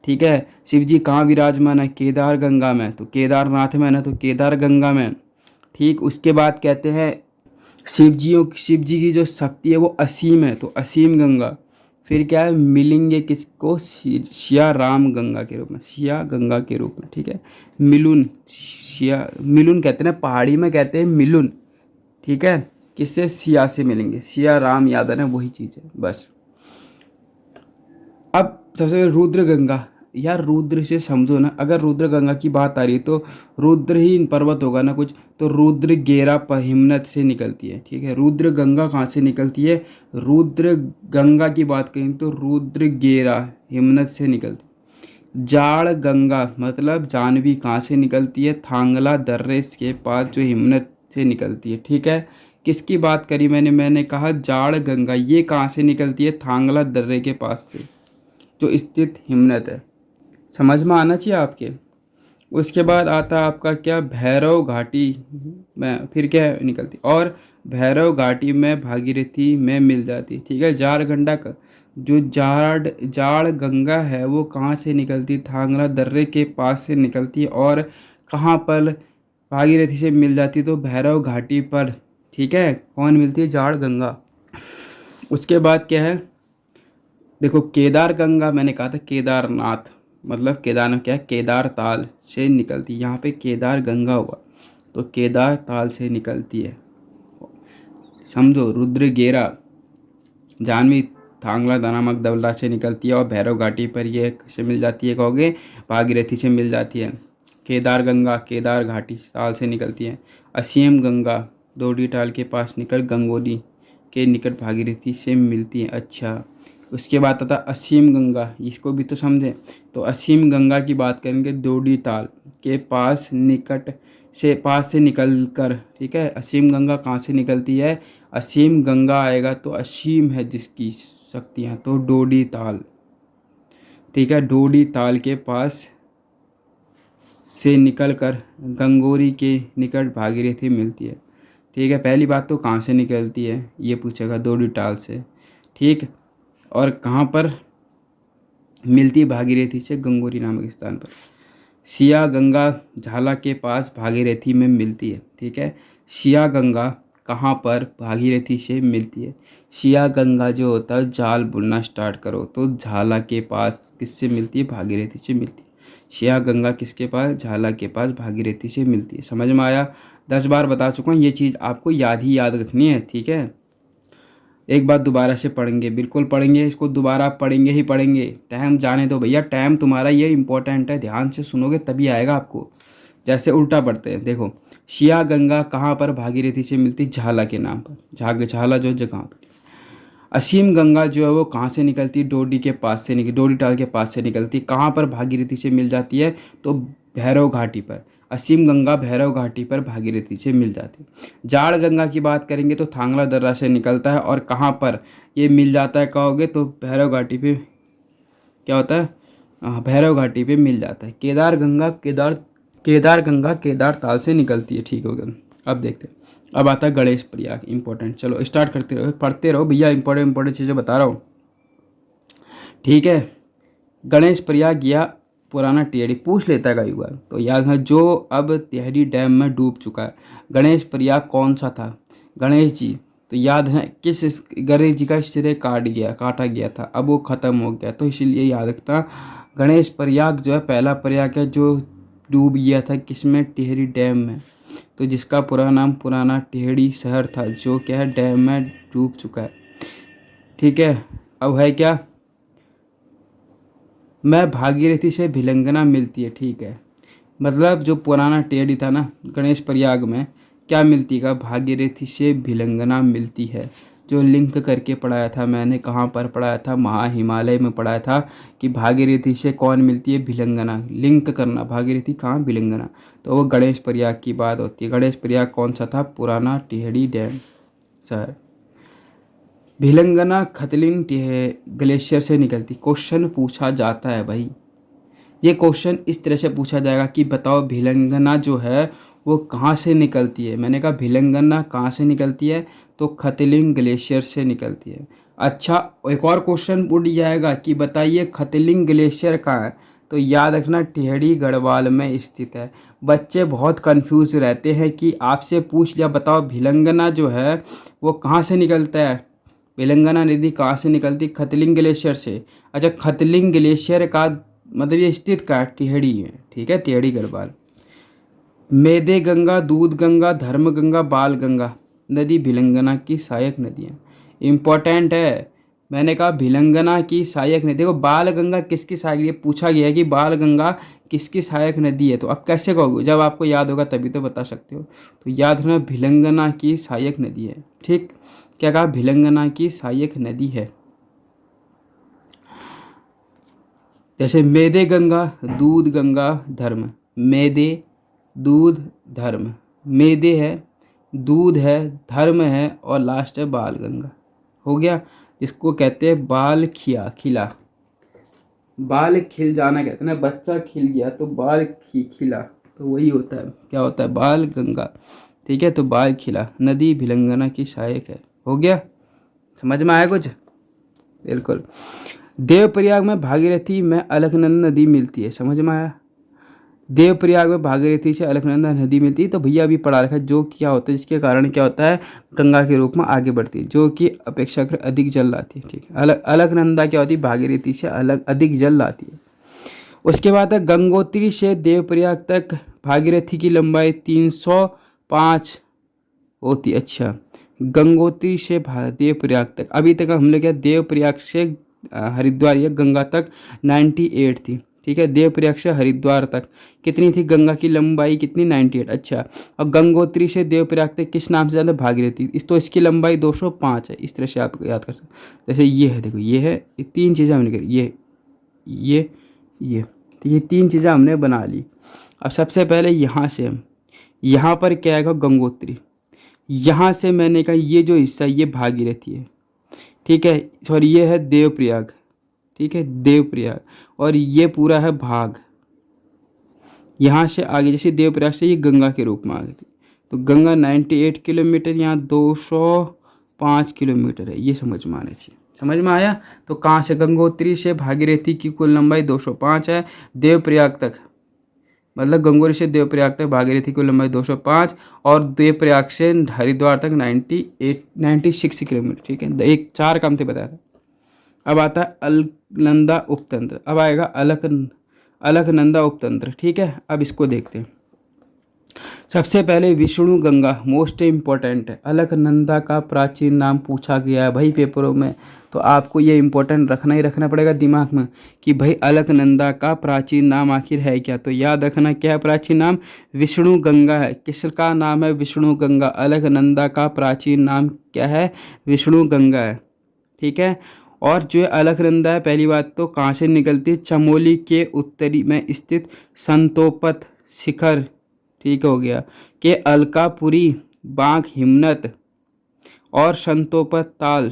ठीक है, शिव जी कहाँ विराजमान है? केदार गंगा में, तो केदारनाथ में ना, तो केदार गंगा में। ठीक, उसके बाद कहते हैं शिव जी की जो शक्ति है वो असीम है, तो असीम गंगा। फिर क्या है? मिलेंगे किसको? शिया राम गंगा के रूप में, शिया गंगा के रूप में। ठीक है, मिलुन, शिया मिलुन कहते हैं, पहाड़ी में कहते हैं मिलुन। ठीक है, किससे? सिया से मिलेंगे, सिया राम याद है ना, वही चीज़ है बस। अब सबसे पहले रुद्र गंगा, यार रुद्र से समझो ना, अगर रुद्र गंगा की बात आ रही है तो रुद्र ही पर्वत होगा ना कुछ, तो रुद्र गेरा हिमनद से निकलती है। ठीक है, रुद्र गंगा कहाँ से निकलती है? रुद्र गंगा की बात करें तो रुद्र गेरा हिमनद से निकलती है। जाड़ गंगा मतलब जानवी कहाँ से निकलती है? थांगला दर्रे के पास जो हिमनद से निकलती है। ठीक है, किसकी बात करी मैंने कहा जाड़ गंगा, ये कहाँ से निकलती है? थांगला दर्रे के पास से जो स्थित हिमनद है। समझ में आना चाहिए आपके। उसके बाद आता है आपका क्या? भैरव घाटी में, फिर क्या निकलती, और भैरव घाटी में भागीरथी में मिल जाती। ठीक है, जाड़ गंडक, जो जाड़ गंगा है वो कहाँ से निकलती? थांगला दर्रे के पास से निकलती है, और कहाँ पर भागीरथी से मिल जाती? तो भैरव घाटी पर। ठीक है, कौन मिलती है? जाड़ गंगा। उसके बाद क्या है? देखो केदार गंगा मैंने कहा था केदारनाथ, मतलब केदारनाथ क्या है, केदार ताल से निकलती है। यहाँ पे केदार गंगा हुआ तो केदार ताल से निकलती है, समझो। रुद्र गेरा जाह्नवी थांगला नामक दवला से निकलती है और भैरव घाटी पर ये से मिल जाती है, कहोगे भागीरथी से मिल जाती है। केदार गंगा केदार घाटी ताल से निकलती है। असीम गंगा डोडी ताल के पास निकल गंगोली के निकट भागीरथी से मिलती है। अच्छा, उसके बाद आता असीम गंगा, इसको भी तो समझें। तो असीम गंगा की बात करेंगे डोडी ताल के पास से निकल कर, ठीक है। असीम गंगा कहाँ से निकलती है, असीम गंगा आएगा तो असीम है जिसकी शक्तियाँ, तो डोडी ताल, ठीक है। डोडी ताल के पास से निकलकर गंगोरी के निकट भागीरथी मिलती है, ठीक है। पहली बात तो कहाँ से निकलती है ये पूछेगा, डोडी ताल से, ठीक। और कहाँ पर मिलती है भागीरथी से, गंगोरी नामक स्थान पर। सिया गंगा झाला के पास भागीरथी में मिलती है, ठीक है। सिया गंगा कहाँ पर भागीरथी से मिलती है, सिया गंगा जो होता है, जाल बुनना स्टार्ट करो तो झाला के पास किससे मिलती है, भागीरथी से मिलती है। सिया गंगा किसके पास, झाला के पास भागीरथी से मिलती है। समझ में आया? 10 बार बता चुका हूँ, ये चीज़ आपको याद रखनी है, ठीक है। एक बार दोबारा से पढ़ेंगे, बिल्कुल पढ़ेंगे, इसको दोबारा पढ़ेंगे ही पढ़ेंगे। टाइम जाने दो भैया, टाइम तुम्हारा ये इंपॉर्टेंट है, ध्यान से सुनोगे तभी आएगा आपको। जैसे उल्टा पढ़ते हैं, देखो शिया गंगा कहाँ पर भागीरथी से मिलती, झाला के नाम पर, झाला जो जगह पर। असीम गंगा जो है वो कहाँ से निकलती है, डोडी के पास से डोडी ताल के पास से निकलती है। कहाँ पर भागीरथी से मिल जाती है, तो भैरव घाटी पर। असीम गंगा भैरव घाटी पर भागीरथी से मिल जाती है। जाड़ गंगा की बात करेंगे तो थांगला दर्रा से निकलता है, और कहाँ पर ये मिल जाता है कहोगे, तो भैरव घाटी पे क्या होता है, भैरव घाटी पे मिल जाता है। केदार गंगा केदार ताल से निकलती है, ठीक हो गया। अब देखते हैं, अब आता है गणेश प्रयाग, इंपॉर्टेंट। चलो स्टार्ट करते रहो, पढ़ते रहो भैया, इंपॉर्टेंट चीज़ें बता रहा हूँ, ठीक है। गणेश प्रयाग या पुराना टिहरी पूछ लेता है कई बार, तो याद है जो अब टिहरी डैम में डूब चुका है। गणेश प्रयाग कौन सा था, गणेश जी, तो याद है गणेश जी का सिरे काटा गया था, अब वो ख़त्म हो गया, तो इसीलिए याद रखना गणेश प्रयाग जो है पहला प्रयाग है जो डूब गया था, किसमें, टिहरी डैम में। तो जिसका पूरा नाम पुराना टिहरी शहर था, जो क्या है डैम में डूब चुका है, ठीक है। अब है क्या, मैं भागीरथी से भिलंगना मिलती है, ठीक है। मतलब जो पुराना टिहरी था ना, गणेश प्रयाग में क्या मिलती है, भागीरथी से भिलंगना मिलती है। जो लिंक करके पढ़ाया था मैंने, कहाँ पर पढ़ाया था, महा हिमालय में पढ़ाया था कि भागीरथी से कौन मिलती है, भिलंगना। लिंक करना, भागीरथी कहाँ, भिलंगना, तो वो गणेश प्रयाग की बात होती है। गणेश प्रयाग कौन सा था, पुराना टिहरी डैम शहर। भिलंगना खतलिंग ग्लेशियर से निकलती, क्वेश्चन पूछा जाता है भाई। ये क्वेश्चन इस तरह से पूछा जाएगा कि बताओ भिलंगना जो है वो कहाँ से निकलती है। मैंने कहा भिलंगना कहाँ से निकलती है, तो खतलिंग ग्लेशियर से निकलती है। अच्छा, एक और क्वेश्चन उठ जाएगा कि बताइए खतलिंग ग्लेशियर कहाँ है, तो याद रखना टिहरी गढ़वाल में स्थित है। बच्चे बहुत कंफ्यूज रहते हैं कि आपसे पूछ लिया बताओ भिलंगना जो है वो कहाँ से निकलता है, भिलंगना नदी कहाँ से निकलती, खतलिंग ग्लेशियर से। अच्छा, खतलिंग ग्लेशियर का मतलब ये स्थित का टिहरी है, ठीक है, टिहरी गढ़वाल। मेदे गंगा, दूध गंगा, धर्म गंगा, बाल गंगा नदी भिलंगना की सहायक नदियाँ। इम्पोर्टेंट है, मैंने कहा भिलंगना की सहायक नदी। देखो बाल गंगा किसकी सहायक, ये पूछा गया है कि बाल गंगा किसकी सहायक नदी है, तो अब कैसे कहोगे, जब आपको याद होगा तभी तो बता सकते हो। तो याद रखना भिलंगना की सहायक नदी है, ठीक। क्या कहा, भिलंगना की सहायक नदी है। जैसे मेदे गंगा, दूध गंगा, धर्म। मेदे, दूध, धर्म। मेदे है, दूध है, धर्म है, और लास्ट है बाल गंगा। हो गया, इसको कहते हैं बाल खिला। बाल खिल जाना कहते हैं ना, बच्चा खिल गया तो बाल खिला, तो वही होता है, क्या होता है, बाल गंगा, ठीक है। तो बाल खिला नदी भिलंगना की सहायक है। हो गया, समझ में आया कुछ, बिल्कुल। देवप्रयाग में भागीरथी में अलकनंदा नदी मिलती है, समझ में आया। देवप्रयाग में भागीरथी से अलकनंदा नदी मिलती है। तो भैया अभी पढ़ा रखा है जो क्या होता है, जिसके कारण क्या होता है, गंगा के रूप में आगे बढ़ती है, जो कि अपेक्षाकृत अधिक जल लाती है। ठीक है, अलकनंदा क्या होती है, भागीरथी से अलग अधिक जल लाती है। उसके बाद है गंगोत्री से देवप्रयाग तक भागीरथी की लंबाई 305 होती है। अच्छा, गंगोत्री से देवप्रयाग तक, अभी तक हम लोग क्या, देवप्रयाग से हरिद्वार या गंगा तक 98 थी। ठीक है, देवप्रयाग से हरिद्वार तक कितनी थी गंगा की लंबाई, कितनी, 98। अच्छा, और गंगोत्री से देवप्रयाग तक किस नाम से ज़्यादा, भागीरथी, इस तो इसकी लंबाई 205 है। इस तरह से आप याद कर सकते हैं। जैसे ये है, देखो ये है, ये तीन चीज़ें हमने करी, ये तो ये तीन चीज़ें हमने बना ली। अब सबसे पहले यहाँ से हम, यहाँ पर क्या आएगा, गंगोत्री, यहाँ से मैंने कहा ये जो हिस्सा ये भागीरथी है। ठीक है, सॉरी ये है देवप्रयाग। ठीक है, देवप्रयाग, और ये पूरा है भाग। यहाँ से आगे जैसे देवप्रयाग से ये गंगा के रूप में आ गई थी, तो गंगा 98 किलोमीटर, यहाँ 205 किलोमीटर है। ये समझ में आना चाहिए, समझ में आया। तो कहाँ से, गंगोत्री से भागीरथी की कुल लंबाई 205 है। देवप्रयाग तक, मतलब गंगोत्री से देवप्रयाग तक भागीरथी की लंबाई 205, और देवप्रयाग से हरिद्वार तक 96 किलोमीटर। ठीक है, एक 4 काम से बताया था। अब आता है अलकनंदा उपतंत्र, अब आएगा अलकनंदा उपतंत्र। ठीक है, अब इसको देखते हैं। सबसे पहले विष्णु गंगा, मोस्ट इम्पोर्टेंट है। अलकनंदा का प्राचीन नाम पूछा गया है भाई पेपरों में, तो आपको ये इम्पोर्टेंट रखना ही रखना पड़ेगा दिमाग में कि भाई अलकनंदा का प्राचीन नाम आखिर है क्या। तो याद रखना क्या है प्राचीन नाम, विष्णु गंगा है। किसका नाम है, विष्णु गंगा। अलकनंदा का प्राचीन नाम क्या है, विष्णु गंगा है। ठीक है, और जो अलकनंदा है, पहली बात तो कहाँ से निकलती है, चमोली के उत्तरी में स्थित संतोपत शिखर, ठीक हो गया, के अलकापुरी, बांक हिमनत और संतोपत ताल,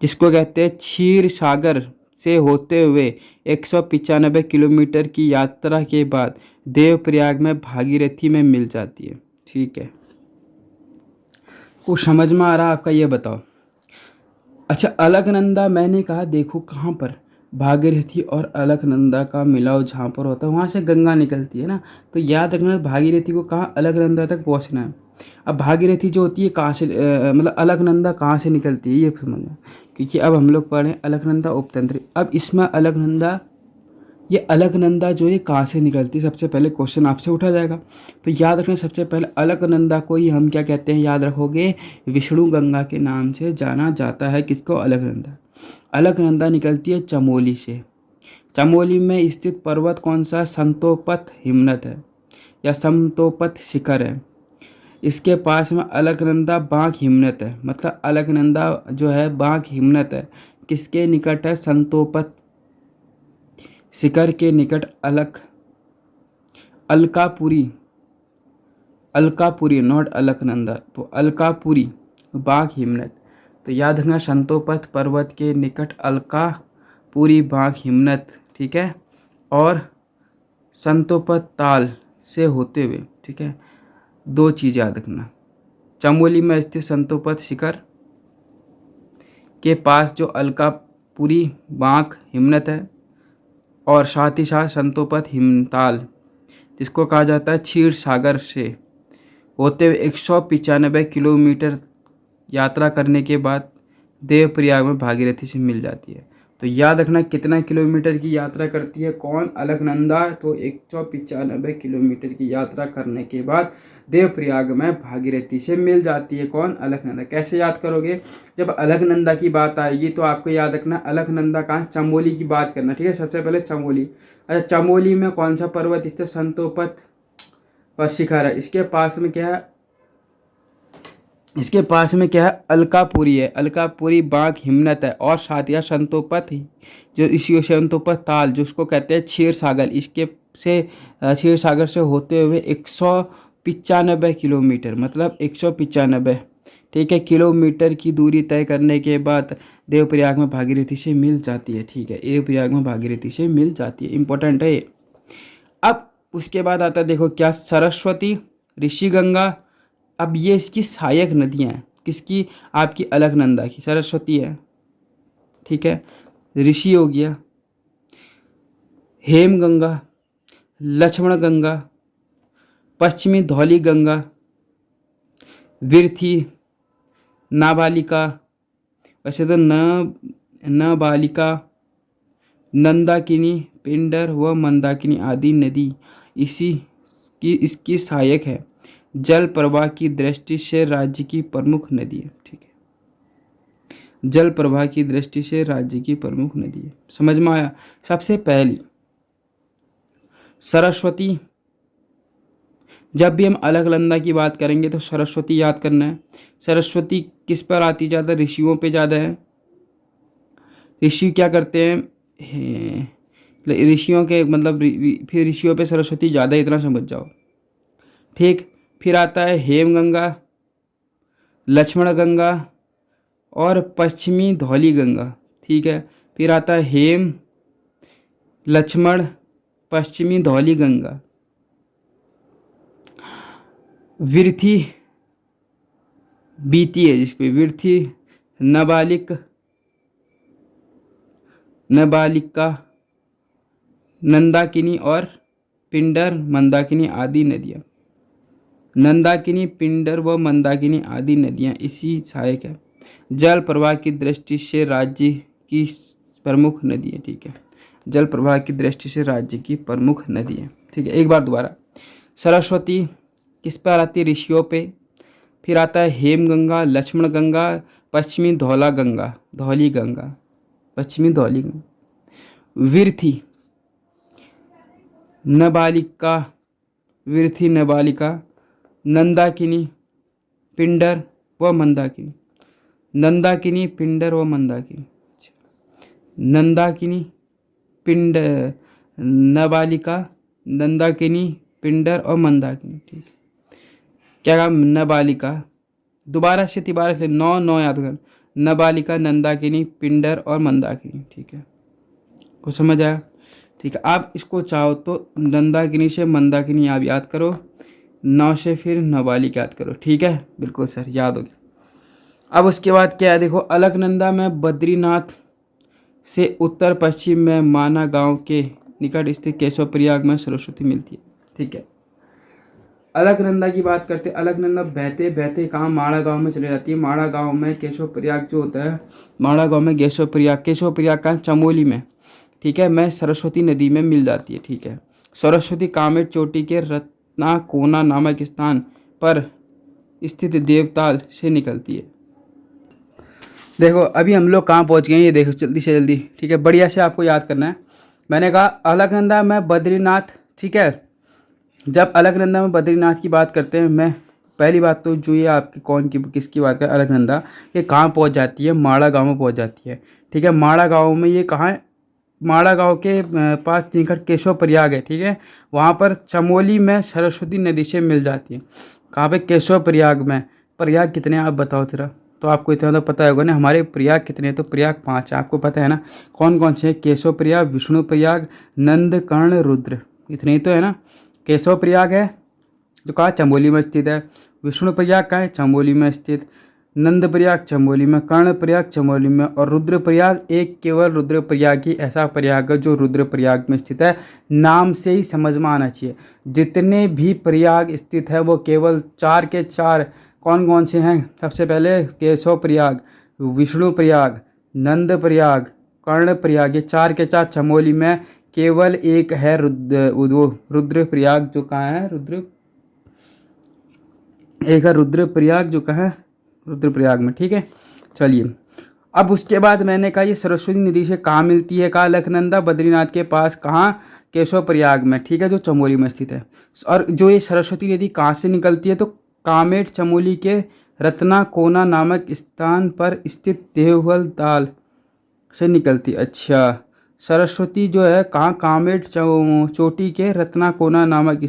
जिसको कहते हैं क्षीर सागर, से होते हुए 195 किलोमीटर की यात्रा के बाद देवप्रयाग में भागीरथी में मिल जाती है। ठीक है, कुछ समझ में आ रहा आपका, ये बताओ। अच्छा, अलकनंदा मैंने कहा देखो कहाँ पर, भागीरथी और अलकनंदा का मिलाव जहाँ पर होता है वहाँ से गंगा निकलती है ना। तो याद रखना भागीरथी को कहाँ, अलकनंदा तक पहुँचना है। अब भागीरथी जो होती है कहाँ से, मतलब अलकनंदा कहाँ से निकलती है ये समझना, क्योंकि अब हम लोग पढ़ें अलकनंदा उपतंत्र। अब इसमें अलकनंदा, ये अलकनंदा जो है कहाँ से निकलती है, सबसे पहले क्वेश्चन आपसे उठा जाएगा। तो याद रखना सबसे पहले अलकनंदा को ही हम क्या कहते हैं, याद रखोगे, विष्णु गंगा के नाम से जाना जाता है। किसको, अलकनंदा। अलकनंदा निकलती है चमोली से। चमोली में स्थित पर्वत कौन सा, संतोपत हिमनत है या संतोपत शिखर है। इसके पास में अलकनंदा बांक हिमनत है, मतलब अलकनंदा जो है बांक हिमनत है, किसके निकट है, संतोपत शिखर के निकट। अलकापुरी, अलकापुरी नॉट अलकनंदा, तो अलकापुरी बांक हिमनत। तो याद रखना संतोपत पर्वत के निकट अलकापुरी बांक हिमनत। ठीक है, और संतोपत ताल से होते हुए। ठीक है, दो चीज़ याद रखना, चमोली में स्थित संतोपत शिखर के पास जो अलकापुरी बांक हिमनत है, और साथ ही साथ संतोपत हिमताल, जिसको कहा जाता है क्षीर सागर, से होते हुए 195 किलोमीटर यात्रा करने के बाद देवप्रयाग में भागीरथी से मिल जाती है। तो याद रखना कितना किलोमीटर की यात्रा करती है, कौन, अलकनंदा। तो 195 किलोमीटर की यात्रा करने के बाद देवप्रयाग में भागीरथी से मिल जाती है, कौन, अलकनंदा। कैसे याद करोगे, जब अलकनंदा की बात आएगी तो आपको याद रखना अलकनंदा कहाँ, चमोली की बात करना। ठीक है, सबसे पहले चमोली। अच्छा, चमोली में कौन सा पर्वत स्थित, संतोपत पर शिखर है। इसके पास में क्या है, इसके पास में क्या है, अलकापुरी है, अलकापुरी बांक हिमनत है, और साथ ही संतोपत ही, जो इसी संतोपत ताल, जो उसको कहते हैं क्षीर सागर, इसके से क्षीर सागर से होते हुए 195 किलोमीटर, मतलब 195, ठीक है, किलोमीटर की दूरी तय करने के बाद देवप्रयाग में भागीरथी से मिल जाती है। ठीक है, देवप्रयाग में भागीरथी से मिल जाती है, इंपॉर्टेंट है ये। अब उसके बाद आता है देखो क्या, सरस्वती, ऋषिगंगा। अब ये इसकी सहायक नदियाँ हैं, किसकी, आपकी अलकनंदा की। सरस्वती है, ठीक है, ऋषि हो गया, हेमगंगा, लक्ष्मण गंगा, पश्चिमी धौली गंगा, विरथी, नाबालिका, वैसे तो नाबालिका, नंदाकिनी, पिंडर व मंदाकिनी आदि नदी इसकी सहायक है। जल प्रवाह की दृष्टि से राज्य की प्रमुख नदी है। ठीक है, जल प्रवाह की दृष्टि से राज्य की प्रमुख नदी है। समझ में आया। सबसे पहली सरस्वती। जब भी हम अलकनंदा की बात करेंगे तो सरस्वती याद करना है। सरस्वती किस पर आती ज़्यादा? ऋषियों पे ज़्यादा है। ऋषि क्या करते हैं? ऋषियों के मतलब फिर ऋषियों पे सरस्वती ज़्यादा, इतना समझ जाओ। ठीक। फिर आता है हेमगंगा, लक्ष्मण गंगा और पश्चिमी धौली गंगा। ठीक है। फिर आता है हेम, लक्ष्मण, पश्चिमी धौली गंगा। विरथी बीती है जिसपे, विरथी, नाबालिका, नंदाकिनी और पिंडर, मंदाकिनी आदि नदियाँ। नंदाकिनी, पिंडर व मंदाकिनी आदि नदियाँ इसी सहायक है। जल प्रवाह की दृष्टि से राज्य की प्रमुख नदी है। ठीक है, जल प्रवाह की दृष्टि से राज्य की प्रमुख नदी है। ठीक है, एक बार दोबारा। सरस्वती किस पर आती है? ऋषियों पे। फिर आता है हेमगंगा, लक्ष्मण गंगा, पश्चिमी धौली गंगा, पश्चिमी धौली गंगा। विरथी नाबालिका, नंदाकिनी, पिंडर व मंदाकिनी। नंदाकिनी, पिंडर व मंदाकिनी। नंदाकिनी, पिंडर, नाबालिका, नंदाकिनी, पिंडर और मंदाकिनी। ठीक है, क्या कहा? नाबालिका, दोबारा से तिबारा से 9 याद कर। नाबालिका, नंदाकिनी, पिंडर और मंदाकिनी। ठीक है, को समझ आया? ठीक है, आप इसको चाहो तो नंदाकिनी से मंदाकिनी आप याद करो, 9 से फिर नाबालिका याद करो। ठीक है, बिल्कुल सर, याद हो गया। अब उसके बाद क्या है देखो, अलकनंदा में बद्रीनाथ से उत्तर पश्चिम में माना गांव के निकट स्थित केशव प्रयाग में सरस्वती मिलती है। ठीक है, अलकनंदा की बात करते हैं। अलकनंदा बहते बहते कहाँ? माड़ा गांव में चले जाती है। माड़ा गांव में केशव प्रयाग जो होता है, माड़ा गांव में केशव प्रयाग का चमोली में, ठीक है, में सरस्वती नदी में मिल जाती है। ठीक है, सरस्वती कामेट चोटी के रत्नाकोना नामक स्थान पर स्थित देवताल से निकलती है। देखो अभी हम लोग कहाँ पहुँच गए, ये देखो जल्दी से जल्दी। ठीक है, बढ़िया से आपको याद करना है। मैंने कहा अलकनंदा में बद्रीनाथ। ठीक है, जब अलकनंदा में बद्रीनाथ की बात करते हैं, मैं पहली बात तो जो ये आपकी किसकी बात है, अलकनंदा, ये कहाँ पहुँच जाती है? माड़ा गांव में पहुँच जाती है। ठीक है, माड़ा गांव में ये कहाँ है? माड़ा गांव के पास निकट केशव प्रयाग है। ठीक है, वहाँ पर चमोली में सरस्वती नदी से मिल जाती है। कहाँ पे? केशव प्रयाग में। प्रयाग कितने आप बताओ जरा, तो आपको इतना तो पता होगा ना। हमारे प्रयाग कितने हैं? तो प्रयाग 5 है, आपको पता है ना कौन कौन से हैं? केशव प्रयाग, विष्णु प्रयाग, नंद, कर्ण, रुद्र, इतने ही तो है ना। केशव प्रयाग है जो कहाँ? चमोली में स्थित है। विष्णु प्रयाग कहाँ है? चमोली में स्थित। नंद प्रयाग चमोली में, कर्ण प्रयाग चमोली में, और रुद्र प्रयाग एक केवल रुद्र प्रयाग ही ऐसा प्रयाग है जो रुद्र प्रयाग में स्थित है। नाम से ही समझ में आना चाहिए, जितने भी प्रयाग स्थित है वो केवल 4 के 4 कौन कौन से हैं? सबसे पहले केशव प्रयाग, विष्णु प्रयाग, नंद प्रयाग, कर्ण प्रयाग, ये 4 के 4 चमोली में। केवल एक है रुद्र प्रयाग जो कहाँ है? एक है रुद्र प्रयाग जो कहाँ है? रुद्रप्रयाग में। ठीक है, चलिए अब उसके बाद मैंने कहा ये सरस्वती नदी से कहाँ मिलती है? कहा अलकनंदा बद्रीनाथ के पास, कहाँ? केशव प्रयाग में। ठीक है, जो चमोली में स्थित है। और जो ये सरस्वती नदी कहाँ से निकलती है? तो कामेट चमोली के रत्नाकोना नामक स्थान पर स्थित देवहल ताल से निकलती है। अच्छा, सरस्वती जो है कहाँ? कामेट चोटी के रत्नाकोना नामक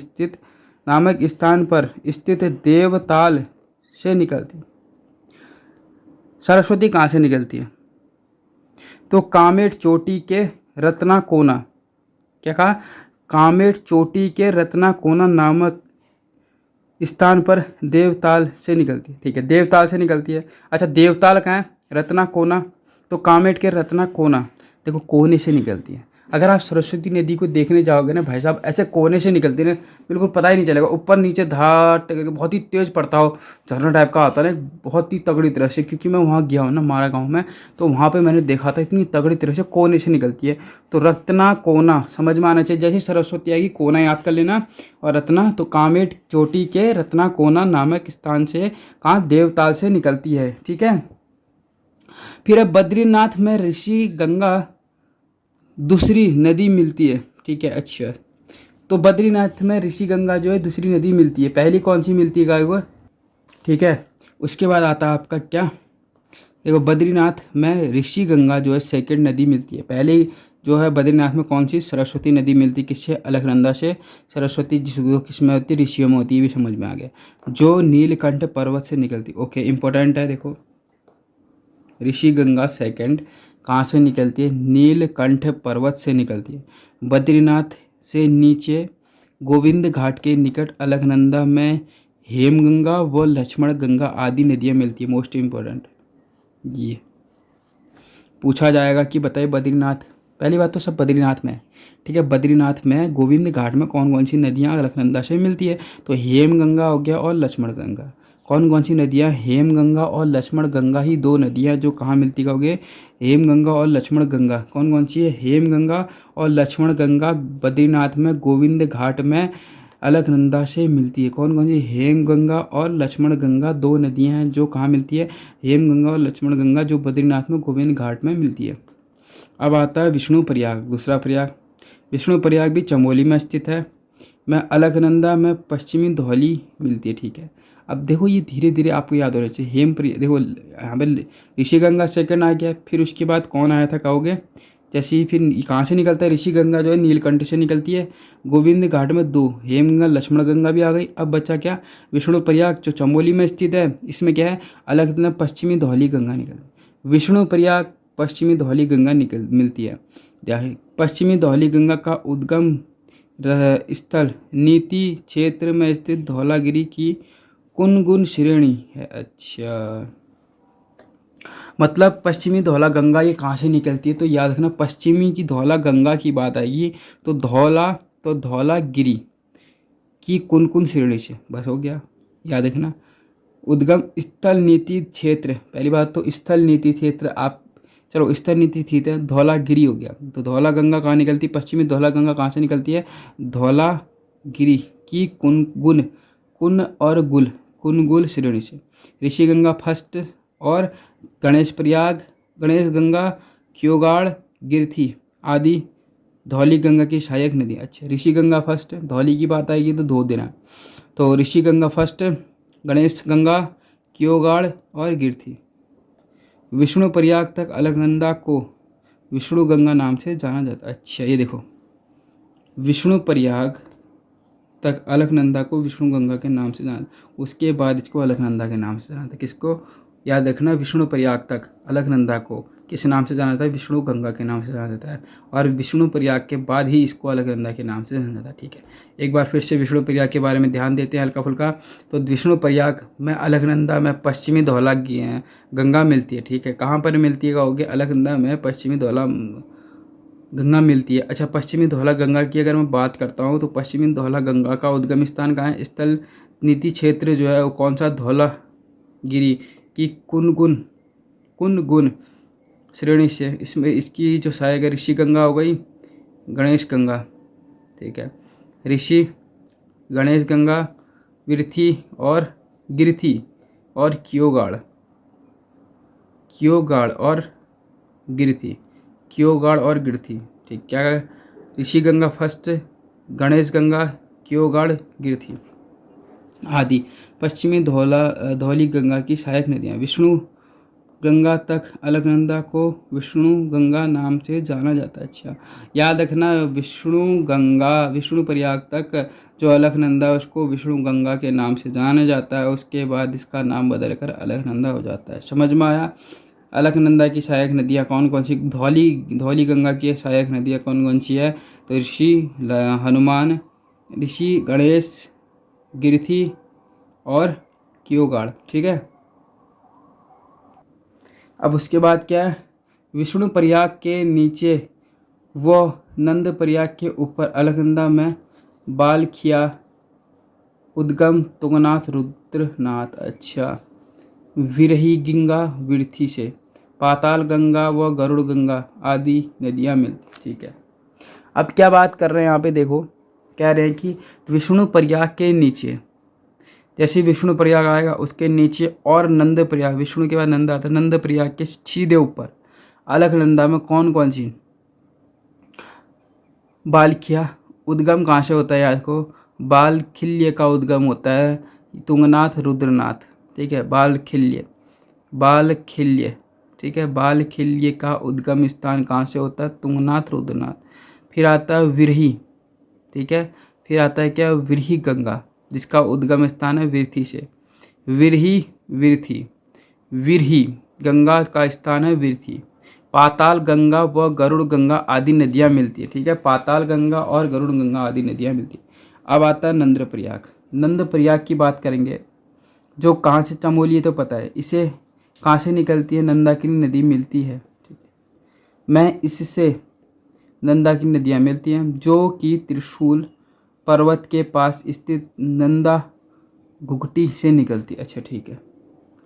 स्थान पर स्थित देवताल से निकलती। सरस्वती कहाँ से निकलती है? तो कामेट चोटी के रत्नाकोना, क्या कहा? कामेट चोटी के रत्नाकोना नामक स्थान पर देवताल से निकलती है। ठीक है, देवताल से निकलती है। अच्छा, देवताल कहाँ है? रत्नाकोना। तो कामेट के रत्नाकोना देखो कोने से निकलती है। अगर आप सरस्वती नदी को देखने जाओगे ना भाई साहब, ऐसे कोने से निकलती है ना, बिल्कुल पता ही नहीं चलेगा, ऊपर नीचे धार करके बहुत ही तेज पड़ता हो, झरना टाइप का आता है ना, बहुत ही तगड़ी तरह से। क्योंकि मैं वहाँ गया हूँ ना मारा गाँव में, तो वहाँ पे मैंने देखा था इतनी तगड़ी तरह से कोने से निकलती है। तो रत्ना कोना समझ में आना चाहिए, जैसे सरस्वती आएगी कोना याद कर लेना। और रत्ना तो कामेट चोटी के रत्ना कोना नामक स्थान से, कहाँ, देवताल से निकलती है, ठीक है। फिर अब बद्रीनाथ में ऋषि गंगा दूसरी नदी मिलती है, ठीक है। अच्छा, तो बद्रीनाथ में ऋषि गंगा जो है दूसरी नदी मिलती है, पहली कौन सी मिलती है गाय वो, ठीक है। उसके बाद आता है आपका क्या, देखो बद्रीनाथ में ऋषि गंगा जो है सेकंड नदी मिलती है। पहले जो है बद्रीनाथ में कौन सी, सरस्वती नदी मिलती, किससे, अलकनंदा से। सरस्वती जिस किस में होती है, ऋषियों में होती है, भी समझ में आ गया। जो नीलकंठ पर्वत से निकलती, ओके इंपॉर्टेंट है, देखो ऋषि गंगा सेकंड कहाँ से निकलती है, नीलकंठ पर्वत से निकलती है। बद्रीनाथ से नीचे गोविंद घाट के निकट अलकनंदा में हेमगंगा व लक्ष्मण गंगा आदि नदियाँ मिलती है। मोस्ट इम्पोर्टेंट ये पूछा जाएगा कि बताइए बद्रीनाथ, पहली बात तो सब बद्रीनाथ में है, ठीक है। बद्रीनाथ में गोविंद घाट में कौन कौन सी नदियाँ अलकनंदा से मिलती है, तो हेमगंगा हो गया और लक्ष्मण गंगा। कौन कौन सी नदियाँ, हेमगंगा और लक्ष्मण गंगा ही दो नदियाँ जो कहाँ मिलती कहोगे, हेमगंगा और लक्ष्मण गंगा। कौन कौन सी है, हेमगंगा और लक्ष्मण गंगा बद्रीनाथ में गोविंद घाट में अलकनंदा से मिलती है। कौन कौन सी, हेमगंगा और लक्ष्मण गंगा दो नदियाँ हैं जो कहाँ मिलती है, हेमगंगा और लक्ष्मण गंगा जो बद्रीनाथ में गोविंद घाट में मिलती है। अब आता है विष्णु प्रयाग, दूसरा प्रयाग। विष्णु प्रयाग भी चमोली में स्थित है, में अलकनंदा में पश्चिमी धौली मिलती है, ठीक है। अब देखो ये धीरे धीरे आपको याद हो रहा चाहिए। हेम प्रिय, देखो यहाँ पे ऋषिगंगा सेकंड आ गया, फिर उसके बाद कौन आया था कहोगे, जैसे ही फिर कहाँ से निकलता है, ऋषिगंगा जो है नीलकंठ से निकलती है। गोविंद घाट में दो, हेमगंगा लक्ष्मण गंगा भी आ गई। अब बचा क्या, विष्णु प्रयाग जो चमोली में स्थित है, इसमें क्या है, अलकनंदा पश्चिमी धौली गंगा निकलती। विष्णु प्रयाग पश्चिमी धौली गंगा निकल मिलती है। पश्चिमी धौली गंगा का उद्गम स्थल नीति क्षेत्र में स्थित धौलागिरी की कुनगुन श्रेणी है। अच्छा, मतलब पश्चिमी धौला गंगा ये कहाँ से निकलती है, तो याद रखना पश्चिमी की धौला गंगा की बात आएगी तो धौलागिरी की कुनकुन श्रेणी से, बस हो गया, याद रखना। उद्गम स्थल नीति क्षेत्र, पहली बात तो स्थल नीति क्षेत्र, आप चलो स्थल नीति क्षेत्र धौलागिरी हो गया। तो धौला गंगा कहाँ निकलती है, पश्चिमी धौला गंगा कहाँ से निकलती है, धौलागिरी की कुनगुन, कुन और गुल, कुनगुल श्रेणी से। ऋषि गंगा फर्स्ट और गणेश प्रयाग, गणेश गंगा, क्योगाड़, गिरथी आदि धौली गंगा की सहायक नदी। अच्छा, ऋषि गंगा फर्स्ट, धौली की बात आएगी तो धो देना। तो ऋषि गंगा फर्स्ट, गणेश गंगा, क्योगाड़ और गिरथी। विष्णु प्रयाग तक अलकनंदा को विष्णु गंगा नाम से जाना जाता है। अच्छा ये देखो, विष्णु प्रयाग तक अलकनंदा को विष्णु गंगा के नाम से जाना, उसके बाद इसको अलकनंदा के नाम से जाना था। किसको, याद रखना, विष्णु प्रयाग तक अलकनंदा को किस नाम से जाना था, विष्णु गंगा के नाम से जाना जाता है। और विष्णु प्रयाग के बाद ही इसको अलकनंदा के नाम से जाना जाता है, ठीक है। एक बार फिर से विष्णु प्रयाग के बारे में ध्यान देते हैं हल्का फुल्का। तो विष्णु प्रयाग में अलकनंदा में पश्चिमी धौला गंगा मिलती है, ठीक है। कहाँ पर मिलती है कहोगे, अलकनंदा में पश्चिमी धौला गंगा मिलती है। अच्छा, पश्चिमी धौला गंगा की अगर मैं बात करता हूँ तो पश्चिमी धौला गंगा का उद्गम स्थान कहाँ है, स्थल नीति क्षेत्र जो है वो कौन सा, धौलागिरी की कुनगुन श्रेणी से। इसमें इसकी जो सहायक है, ऋषि गंगा हो गई, गणेश गंगा, ठीक है, ऋषि, गणेश गंगा, विरथी और गिरथी और क्योगाड़ और गिरथी, क्योगाड़ और गिरथी, ठीक। क्या है, ऋषि गंगा फर्स्ट, गणेश गंगा, क्योगाड़, गिरथी आदि पश्चिमी धौली गंगा की सहायक नदियाँ। विष्णु गंगा तक अलकनंदा को विष्णु गंगा नाम से जाना जाता है। अच्छा, याद रखना, विष्णु प्रयाग तक जो अलकनंदा है उसको विष्णु गंगा के नाम से जाना जाता है, उसके बाद इसका नाम बदलकर अलकनंदा हो जाता है। समझ में आया। अलकनंदा की सहायक नदियाँ कौन कौन सी, धौली गंगा की सहायक नदियाँ कौन कौन सी है, तो हनुमान, ऋषि, गणेश, गिरथी और क्योगाड़, ठीक है। अब उसके बाद क्या है, विष्णु प्रयाग के नीचे वो नंद प्रयाग के ऊपर अलकनंदा में बालखिया उद्गम तुंगनाथ रुद्रनाथ। अच्छा, विरही गंगा विरथी से, पाताल गंगा व गरुड़ गंगा आदि नदियाँ मिलती। ठीक है, अब क्या बात कर रहे हैं यहाँ पे देखो, कह रहे हैं कि विष्णु प्रयाग के नीचे, जैसे विष्णु प्रयाग आएगा उसके नीचे और नंद प्रयाग, विष्णु के बाद नंद आता है, नंद प्रयाग के सीधे ऊपर अलकनंदा में कौन कौन सी बालखिया उद्गम कहाँ से होता है याद को, बालखिल्य का उद्गम होता है तुंगनाथ रुद्रनाथ। ठीक है, बालखिल्य, बालखिल्य, ठीक है, बालखिल्य का उद्गम स्थान कहाँ से होता है, तुंगनाथ रुद्रनाथ। फिर आता है विरही, ठीक है, फिर आता है क्या, विरही गंगा, जिसका उद्गम स्थान है विरथी से, विरही विरथी, विरही गंगा का स्थान है विरथी। पाताल गंगा व गरुड़ गंगा आदि नदियाँ मिलती है। ठीक है, पाताल गंगा और गरुड़ गंगा आदि नदियाँ मिलती है। अब आता है नंद प्रयाग। नंद प्रयाग की बात करेंगे, जो कहाँ से, चमोली है तो पता है, इसे कहाँ से निकलती है, नंदाकिनी नदी मिलती है। ठीक है, मैं इससे नंदाकिनी नदियाँ मिलती हैं जो कि त्रिशूल पर्वत के पास स्थित नंदा घुघटी से निकलती है। अच्छा ठीक है,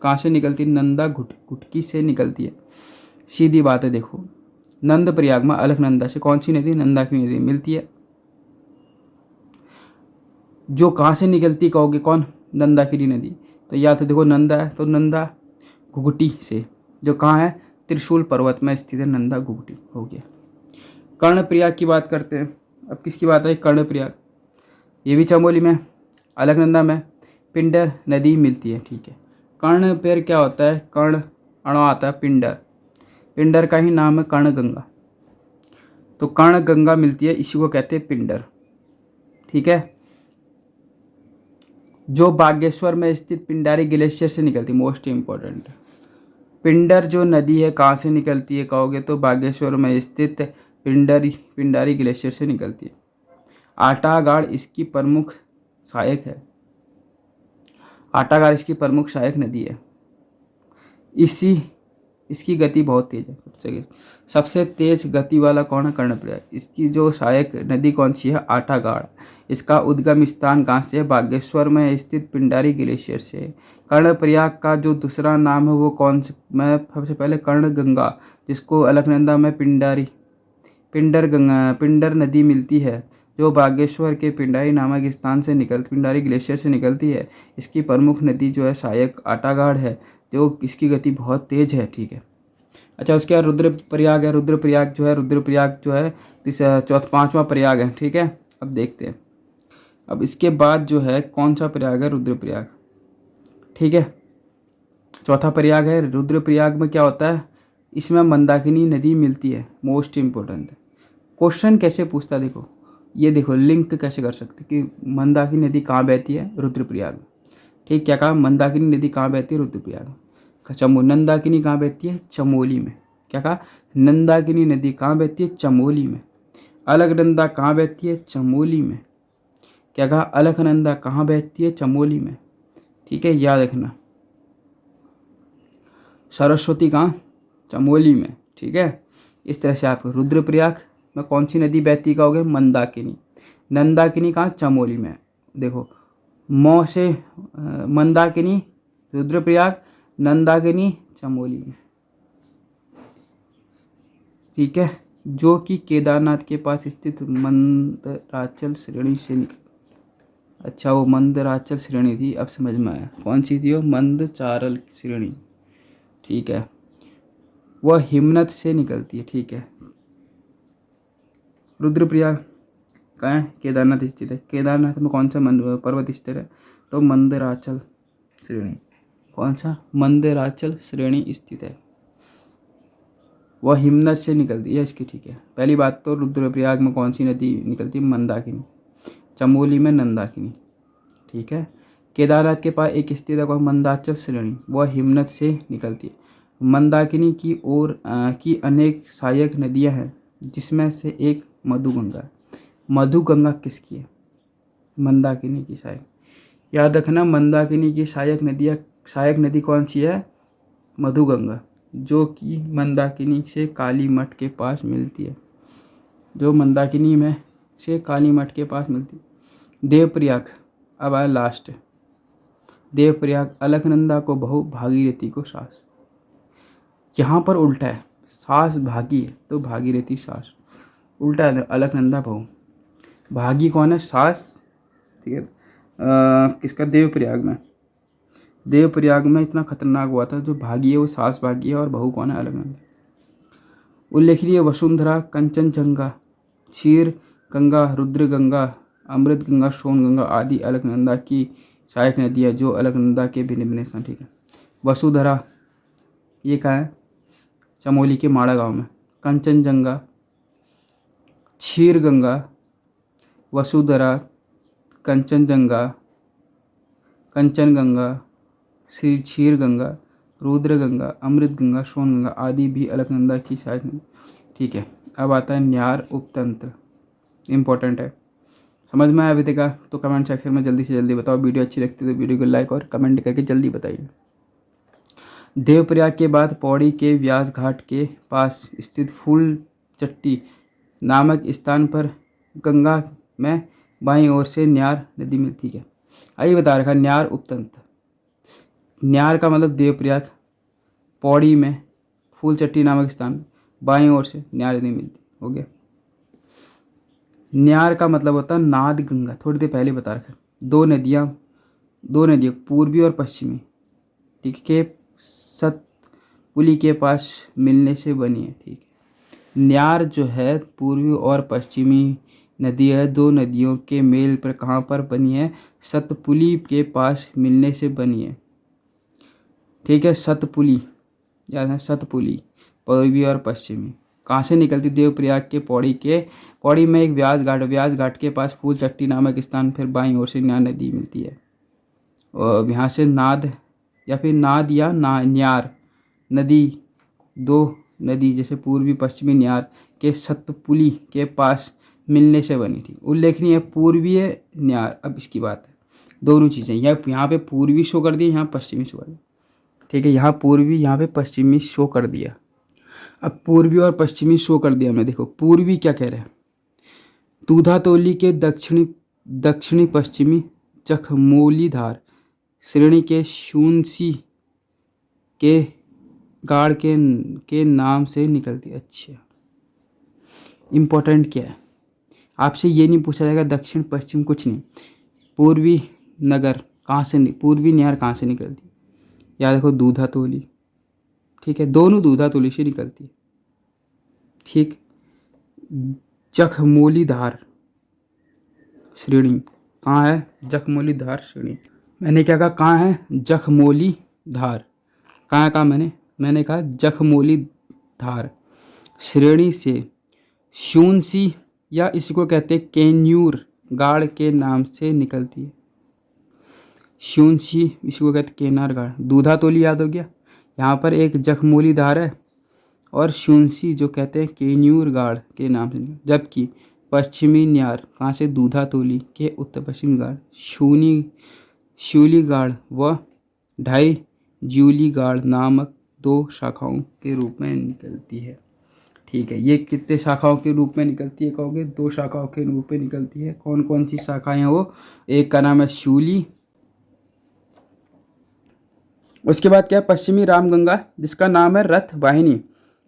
कहाँ से निकलती है, नंदा घुटकी से निकलती है। सीधी बात है, देखो नंद प्रयाग में अलकनंदा से कौन सी नदी, नंदाकिनी नदी मिलती है। जो कहाँ से निकलती कहोगे, कौन, नंदाकिनी नदी, तो या तो देखो नंदा है तो नंदा घुघटी से, जो कहाँ है, त्रिशूल पर्वत में स्थित है, नंदा घुघटी हो गया। कर्णप्रयाग की बात करते हैं। अब किसकी बात है, कर्णप्रयाग, ये भी चमोली में, अलकनंदा में पिंडर नदी मिलती है। ठीक है, कर्ण पेड़ क्या होता है, कर्ण अण आता है पिंडर, पिंडर का ही नाम है कर्ण गंगा, तो कर्ण गंगा मिलती है, इसी को कहते हैं पिंडर। ठीक है, जो बागेश्वर में स्थित पिंडारी ग्लेशियर से निकलती, मोस्ट इम्पोर्टेंट, पिंडर जो नदी है कहाँ से निकलती है कहोगे, तो बागेश्वर में स्थित पिंडारी ग्लेशियर से निकलती है। आटागाड़ इसकी प्रमुख सहायक है, आटागाड़ इसकी प्रमुख सहायक नदी है। इसकी गति बहुत तेज है, सबसे तेज गति वाला कौन है, कर्णप्रयाग। इसकी जो सहायक नदी कौन सी है, आटागाड़। इसका उद्गम स्थान कहाँ से है, बागेश्वर में स्थित पिंडारी ग्लेशियर से। कर्णप्रयाग का जो दूसरा नाम है वो कौन से, मैं सबसे पहले कर्ण गंगा, जिसको अलकनंदा में पिंडर नदी मिलती है, जो बागेश्वर के पिंडारी नामक स्थान से पिंडारी ग्लेशियर से निकलती है। इसकी प्रमुख नदी जो है सहायक आटागाड़ है, जो इसकी गति बहुत तेज है। ठीक है, अच्छा उसके बाद रुद्रप्रयाग है। रुद्रप्रयाग जो है पांचवा प्रयाग है। ठीक है, अब देखते हैं, अब इसके बाद जो है कौन सा प्रयाग है, रुद्रप्रयाग। ठीक है, चौथा प्रयाग है। रुद्रप्रयाग में क्या होता है, इसमें मंदाकिनी नदी मिलती है, मोस्ट इम्पोर्टेंट है। क्वेश्चन कैसे पूछता है, देखो ये देखो लिंक कैसे कर सकते कि मंदाकिनी नदी कहाँ बहती है, रुद्रप्रयाग। ठीक, क्या कहा, मंदाकिनी नदी कहाँ बहती है, रुद्रप्रयाग। नंदाकिनी कहाँ बहती है, चमोली में। क्या कहा, नंदाकिनी नदी कहाँ बहती है, चमोली में। अलकनंदा कहाँ बहती है, चमोली में। क्या कहा, अलकनंदा कहाँ बहती है, चमोली में। ठीक है, याद रखना। सरस्वती कहाँ, चमोली में। ठीक है, इस तरह से आप रुद्रप्रयाग में कौन सी नदी बहती कहोगे, मंदाकिनी। नंदाकिनी कहाँ, चमोली में। देखो मौ से मंदाकिनी, रुद्रप्रयाग, नंदाकिनी, चमोली में। ठीक है, जो कि केदारनाथ के पास स्थित मंदराचल श्रेणी से निकल, अच्छा वो मंदराचल श्रेणी थी, अब समझ में आया कौन सी थी वो, मंदचारल श्रेणी। ठीक है, वह हिमनद से निकलती है। ठीक है, रुद्रप्रयाग कहाँ है, केदारनाथ स्थित है। केदारनाथ में कौन सा पर्वत स्थित है, तो मंदराचल श्रेणी। कौन सा, मंदराचल श्रेणी स्थित है, वह हिमनद से निकलती है इसकी। ठीक है, पहली बात तो रुद्रप्रयाग में कौन सी नदी निकलती है, मंदाकिनी, चमोली में नंदाकिनी। ठीक है, केदारनाथ के पास एक स्थित है मंदाचल श्रेणी, वह हिमनद से निकलती है। मंदाकिनी की ओर की अनेक सहायक नदियां हैं, जिसमें से एक मधुगंगा है। मधुगंगा किसकी है, मंदाकिनी की सहायक। याद रखना, मंदाकिनी की सहायक नदी कौन सी है, मधुगंगा, जो कि मंदाकिनी से काली मठ के पास मिलती है। जो मंदाकिनी में से काली मठ के पास मिलती। देवप्रयाग, अब आया लास्ट। देवप्रयाग अलकनंदा को बहू, भागीरथी को सास। यहाँ पर उल्टा है, सास भागी है तो भागीरथी सास, उल्टा है अलकनंदा बहू। भागी कौन है? सास, ठीक है। किसका? देवप्रयाग में। देवप्रयाग में इतना खतरनाक हुआ था, जो भागी है वो सास भागी है और बहू कौन है? अलकनंदा। उल्लेखनीय वसुंधरा, कंचनजंगा, क्षीर गंगा, रुद्र गंगा, अमृत गंगा, सोन गंगा आदि अलकनंदा की सहायक नदी है, जो अलकनंदा के भिन्न भिन्न स्थान। ठीक है। वसुधरा ये कहाँ है? चमोली के माड़ा गांव में। कंचनजंगा, क्षीर गंगा, वसुधरा, कंचनजंगा, कंचनगंगा, क्षीर गंगा, रुद्र गंगा, अमृत गंगा, सोन गंगा आदि भी अलकनंदा की सहायक नदी। ठीक है। अब आता है न्यार उपतंत्र, इम्पोर्टेंट है। समझ में आया अभी तक? तो कमेंट सेक्शन में जल्दी से जल्दी बताओ। वीडियो अच्छी लगती है तो वीडियो को लाइक और कमेंट करके जल्दी बताइए। देवप्रयाग के बाद पौड़ी के व्यास घाट के पास स्थित फूल चट्टी नामक स्थान पर गंगा में बाईं ओर से न्यार नदी मिलती है। आइए बता रखा न्यार उपतंत्र। न्यार का मतलब देवप्रयाग, पौड़ी में फूल चट्टी नामक स्थान, बाईं ओर से न्यार नदी मिलती। हो गया। न्यार का मतलब होता है नाद गंगा, थोड़ी देर पहले बता रखा। दो नदियाँ पूर्वी और पश्चिमी, ठीक है, सतपुली के पास मिलने से बनी है। ठीक है। न्यार जो है पूर्वी और पश्चिमी नदी है, दो नदियों के मेल पर कहाँ पर बनी है? सतपुली के पास मिलने से बनी है। ठीक है। सतपुली, याद है, सतपुली पूर्वी और पश्चिमी कहाँ से निकलती? देवप्रयाग के पौड़ी में एक व्यास घाट के पास फूल चट्टी नामक स्थान, फिर बाईं ओर से न्यार नदी मिलती है। और यहाँ से नाद या फिर न्यार नदी, दो नदी जैसे पूर्वी पश्चिमी न्यार के सतपुली के पास मिलने से बनी थी। उल्लेखनीय पूर्वीय न्यार, अब इसकी बात है, दोनों चीज़ें यहाँ पे पूर्वी शो कर दी, यहाँ पश्चिमी शो कर दिया। ठीक है। यहाँ पूर्वी, यहाँ पे पश्चिमी शो कर दिया। अब पूर्वी और पश्चिमी शो कर दिया मैं। देखो पूर्वी क्या कह रहे हैं? दूधातोली के दक्षिणी पश्चिमी चखमोलीधार श्रेणी के शून्सी के गाड़ के नाम से निकलती। अच्छा, इम्पोर्टेंट क्या है? आपसे ये नहीं पूछा जाएगा दक्षिण पश्चिम, कुछ नहीं। पूर्वी न्यार कहाँ से निकलती? या देखो दूधातोली, ठीक है, दोनों दूधातोली से निकलती है। ठीक। जखमोलीधार श्रेणी कहाँ है? जखमोलीधार श्रेणी। मैंने क्या कहा? कहाँ है? जखमोलीधार। कहाँ कहा मैंने कहा जखमोलीधार श्रेणी से शून्सी या इसको कहते हैं केन्यूर गाड़ के नाम से निकलती है। शून्सी इसको कहते हैं केनार गाड़। दूधातोली याद हो गया। यहाँ पर एक जखमोलीधार है और शून्सी जो कहते हैं केन्यूर गाड़ के नाम से, जबकि पश्चिमी न्यार कहाँ से? दूधातोली के उत्तर पश्चिमी गाड़ शूली गाड़ व ढाई जूली गाड़ नामक दो शाखाओं के रूप में निकलती है। ठीक है। ये कितने शाखाओं के रूप में निकलती है कहोगे? दो शाखाओं के रूप में निकलती है। कौन कौन सी शाखाएं हैं वो? एक का नाम है शूली, उसके बाद क्या है? पश्चिमी रामगंगा, जिसका नाम है रथ वाहिनी।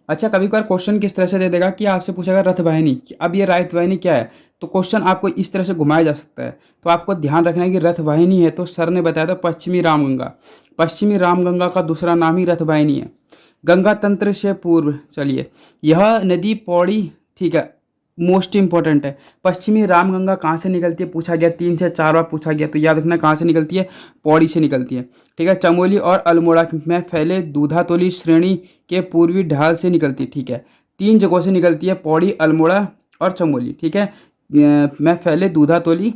अच्छा, कभी कभार क्वेश्चन किस तरह से दे देगा कि आपसे पूछेगा रथ वाहिनी, अब ये रथ वाहिनी क्या है, तो क्वेश्चन आपको इस तरह से घुमाया जा सकता है। तो आपको ध्यान रखना है कि रथ वाहिनी है तो सर ने बताया था पश्चिमी रामगंगा। पश्चिमी रामगंगा का दूसरा नाम ही रथ वाहिनी है। गंगा तंत्र से पूर्व, चलिए, यह नदी पौड़ी, ठीक है, मोस्ट इंपॉर्टेंट है। पश्चिमी रामगंगा कहाँ से निकलती है पूछा गया, 3 से 4 बार पूछा गया, तो याद रखना कहाँ से निकलती है? पौड़ी से निकलती है। ठीक है। चमोली और अल्मोड़ा में फैले दूधातोली श्रेणी के पूर्वी ढाल से निकलती है। ठीक है। 3 जगहों से निकलती है, पौड़ी, अल्मोड़ा और चमोली। ठीक है। में फैले दूधातोली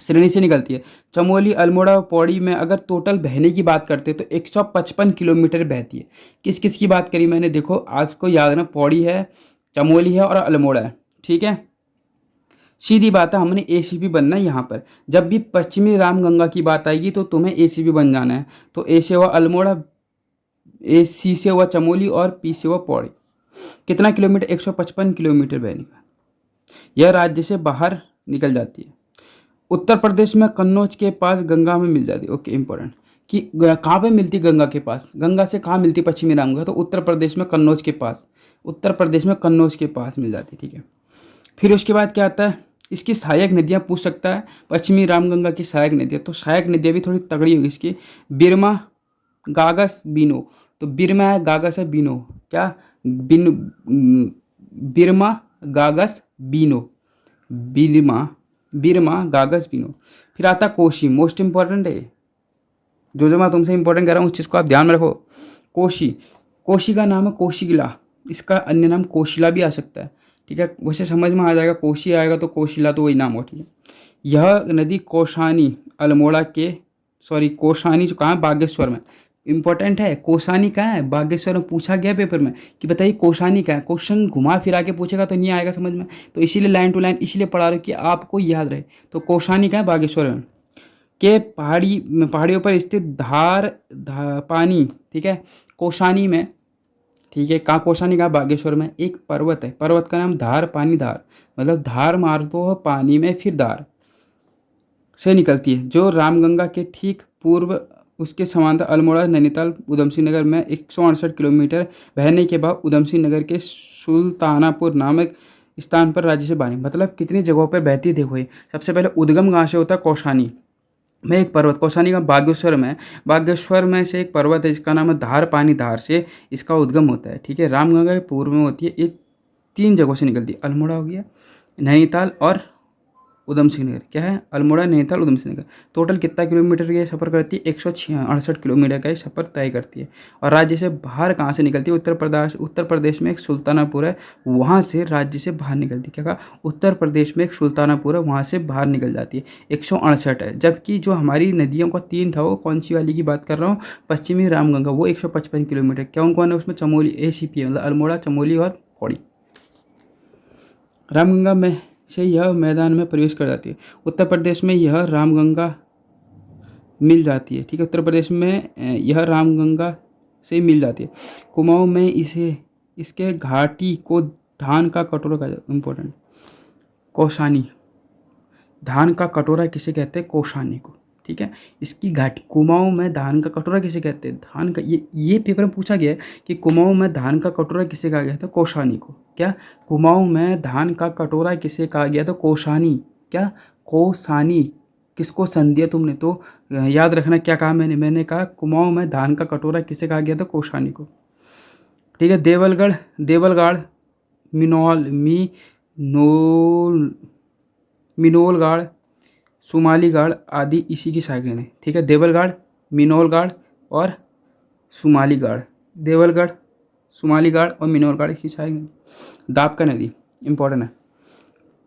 श्रेणी से निकलती है। चमोली, अल्मोड़ा और पौड़ी में अगर टोटल बहने की बात करते हैं तो 155 किलोमीटर बहती है। किस किस की बात करी मैंने? देखो आपको याद रखना, पौड़ी है, चमोली है और अल्मोड़ा है। ठीक है। सीधी बात है, हमने एसीपी बनना है यहाँ पर। जब भी पश्चिमी रामगंगा की बात आएगी तो तुम्हें एसीपी बन जाना है। तो ए से हुआ अल्मोड़ा, सी से हुआ चमोली और पी से हुआ पौड़ी। कितना किलोमीटर? 155 किलोमीटर बहने का। यह राज्य से बाहर निकल जाती है। उत्तर प्रदेश में कन्नौज के पास गंगा में मिल जाती है। ओके, इंपॉर्टेंट कि कहाँ पे मिलती गंगा के पास, गंगा से कहाँ मिलती पश्चिमी रामगंगा, तो उत्तर प्रदेश में कन्नौज के पास, उत्तर प्रदेश में कन्नौज के पास मिल जाती है। ठीक है, फिर उसके बाद क्या आता है, इसकी सहायक नदियाँ पूछ सकता है, पश्चिमी रामगंगा की सहायक नदियाँ, तो सहायक नदियाँ भी थोड़ी तगड़ी होगी इसकी। बिरमा, गागस, बीनो, तो बिरमा है, गागस है, बीनो, क्या बिरमा, गागस, बीनो, बिरमा, बिरमा, गागस, बीनो। फिर आता कोशी, मोस्ट इंपॉर्टेंट है, जो मैं तुमसे इंपॉर्टेंट कर रहा हूँ उस चीज़ को आप ध्यान में रखो। कोशी, कोशी का नाम है कोशिला, इसका अन्य नाम कोशिला भी आ सकता है। ठीक है, वैसे समझ में आ जाएगा, कोशी आएगा तो कोशिला तो वही नाम हो। ठीक है, यह नदी कोसानी अल्मोड़ा के, सॉरी कोसानी जो कहाँ है, बागेश्वर में। इंपॉर्टेंट है, कोसानी कहाँ है, बागेश्वर में पूछा गया पेपर में कि बताइए कोसानी कहाँ है। क्वेश्चन घुमा फिरा के पूछेगा तो नहीं आएगा समझ में, तो इसीलिए लाइन टू लाइन इसीलिए पढ़ा रहे कि आपको याद रहे। तो कोसानी कहाँ है, बागेश्वर में के पहाड़ियों पर स्थित पानी, ठीक है, कोसानी में। ठीक है, कहाँ कोसानी, कहाँ बागेश्वर में एक पर्वत है, पर्वत का नाम धार पानी धार, मतलब धार मार दो पानी में फिर धार से निकलती है, जो रामगंगा के ठीक पूर्व उसके समांतर अल्मोड़ा, नैनीताल, उधम सिंह नगर में 168 किलोमीटर बहने के बाद उधम सिंह नगर के सुल्तानापुर नामक स्थान पर राज्य से बाहर, मतलब कितनी जगहों पर बहती है देखो ये। सबसे पहले उद्गम कहाँ से होता है, कौशानी में एक पर्वत, कौसानी का बागेश्वर में, बागेश्वर में से एक पर्वत है जिसका नाम है धार पानी धार से इसका उद्गम होता है। ठीक है, रामगंगा के पूर्व में होती है, एक 3 जगहों से निकलती है, अल्मोड़ा हो गया, नैनीताल और उधम सिंह नगर। क्या है, अल्मोड़ा, नैनीताल, उधम सिंह नगर। टोटल कितना किलोमीटर ये सफ़र करती है, 168 किलोमीटर का ये सफ़र तय करती है। और राज्य से बाहर कहाँ से निकलती है, उत्तर प्रदेश में एक सुल्तानापुर है, वहाँ से राज्य से बाहर निकलती है। क्या कहा, उत्तर प्रदेश में एक सुल्तानापुर है, वहाँ से बाहर निकल जाती है। 168 है, जबकि जो हमारी नदियों का 3 था वो कौन सी वाली की बात कर रहा हूँ, पश्चिमी रामगंगा, वो 155 किलोमीटर। कौन कौन है उसमें, चमोली, ACP मतलब अल्मोड़ा, चमोली और पौड़ी। रामगंगा में से यह मैदान में प्रवेश कर जाती है। उत्तर प्रदेश में यह रामगंगा मिल जाती है। ठीक है, उत्तर प्रदेश में यह रामगंगा से मिल जाती है। कुमाऊं में इसे इसके घाटी को धान का कटोरा का, इम्पोर्टेंट, कौसानी, धान का कटोरा किसे कहते हैं, कौसानी को। ठीक है, इसकी घाटी, कुमाऊं में धान का कटोरा किसे कहते हैं, धान का, ये पेपर में पूछा गया है कि कुमाऊं में धान का कटोरा किसे कहा गया था, कौसानी को। क्या, कुमाऊं में धान का कटोरा किसे कहा गया था, कौसानी, क्या, कौसानी। किसको सन दिया तुमने, तो याद रखना क्या कहा मैंने कहा कुमाऊं में धान का कटोरा किसे कहा गया था, कौसानी को। ठीक है, देवलगढ़, देवलगाड़, मिनोलगाड़, सुमालीगाड़ आदि इसी की शाखाएं हैं। ठीक है, देवलगाड़, मिनोलगाड़ और सुमालीगाड़, देवलगढ़, सुमालीगाड़ और मिनोलगाड़ इसकी शाखाएं। दापका नदी इंपॉर्टेंट है,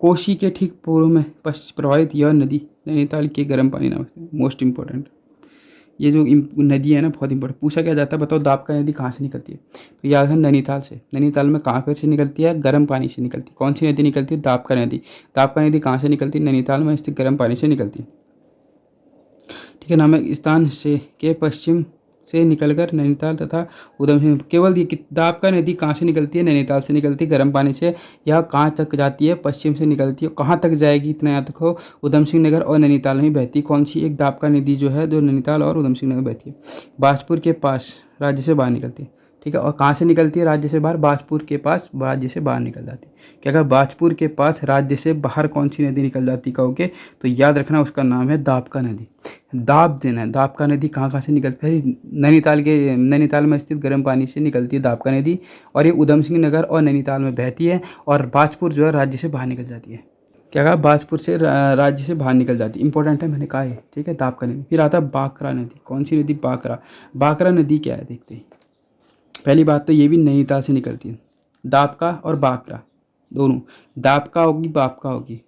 कोशी के ठीक पूर्व में प्रवाहित यह नदी नैनीताल के गर्म पानी नाम से, मोस्ट इंपॉर्टेंट। ये जो नदी है ना बहुत इंपॉर्टेंट, पूछा क्या जाता है, बताओ दापका नदी कहाँ से निकलती है, तो याद है नैनीताल से। नैनीताल में कहाँ पर से निकलती है, गर्म पानी से निकलती है। कौन सी नदी निकलती है, दापका नदी। दापका नदी कहाँ से निकलती है, नैनीताल में स्थित गर्म पानी से निकलती है। ठीक है, नामक स्थान से के पश्चिम से निकलकर नैनीताल तथा उधम सिंह, केवल ये दापका नदी कहाँ से निकलती है, नैनीताल से निकलती है गर्म पानी से। यह कहाँ तक जाती है, पश्चिम से निकलती है। कहाँ तक जाएगी इतना याद रखो, उधम सिंह नगर और नैनीताल में बहती कौन सी एक दापका नदी जो है, जो नैनीताल और उधम सिंह नगर बहती है। बाजपुर के पास राज्य से बाहर निकलती है। ठीक है, और कहाँ से निकलती है, राज्य से बाहर, बाजपुर के पास राज्य से बाहर निकल जाती है। क्या कहा, बाजपुर के पास राज्य से बाहर कौन सी नदी निकल जाती कहोगे, तो याद रखना उसका नाम है दापका नदी। दाब देना है, दापका नदी कहाँ से निकलती है, नैनीताल में स्थित गर्म पानी से निकलती है दापका नदी, और ये उधम सिंह नगर और नैनीताल में बहती है, और बाजपुर जो है राज्य से बाहर निकल जाती है। क्या कहा, बाजपुर से राज्य से बाहर निकल जाती है, इंपॉर्टेंट है मैंने कहा है। ठीक है, दापका नदी। फिर आता है बाकरा नदी, कौन सी नदी, बाकरा। बाकरा नदी क्या है देखते हैं। पहली बात तो ये भी नैनीताल से निकलती है, दापका और बाकरा दोनों, दापका होगी बापका होगी।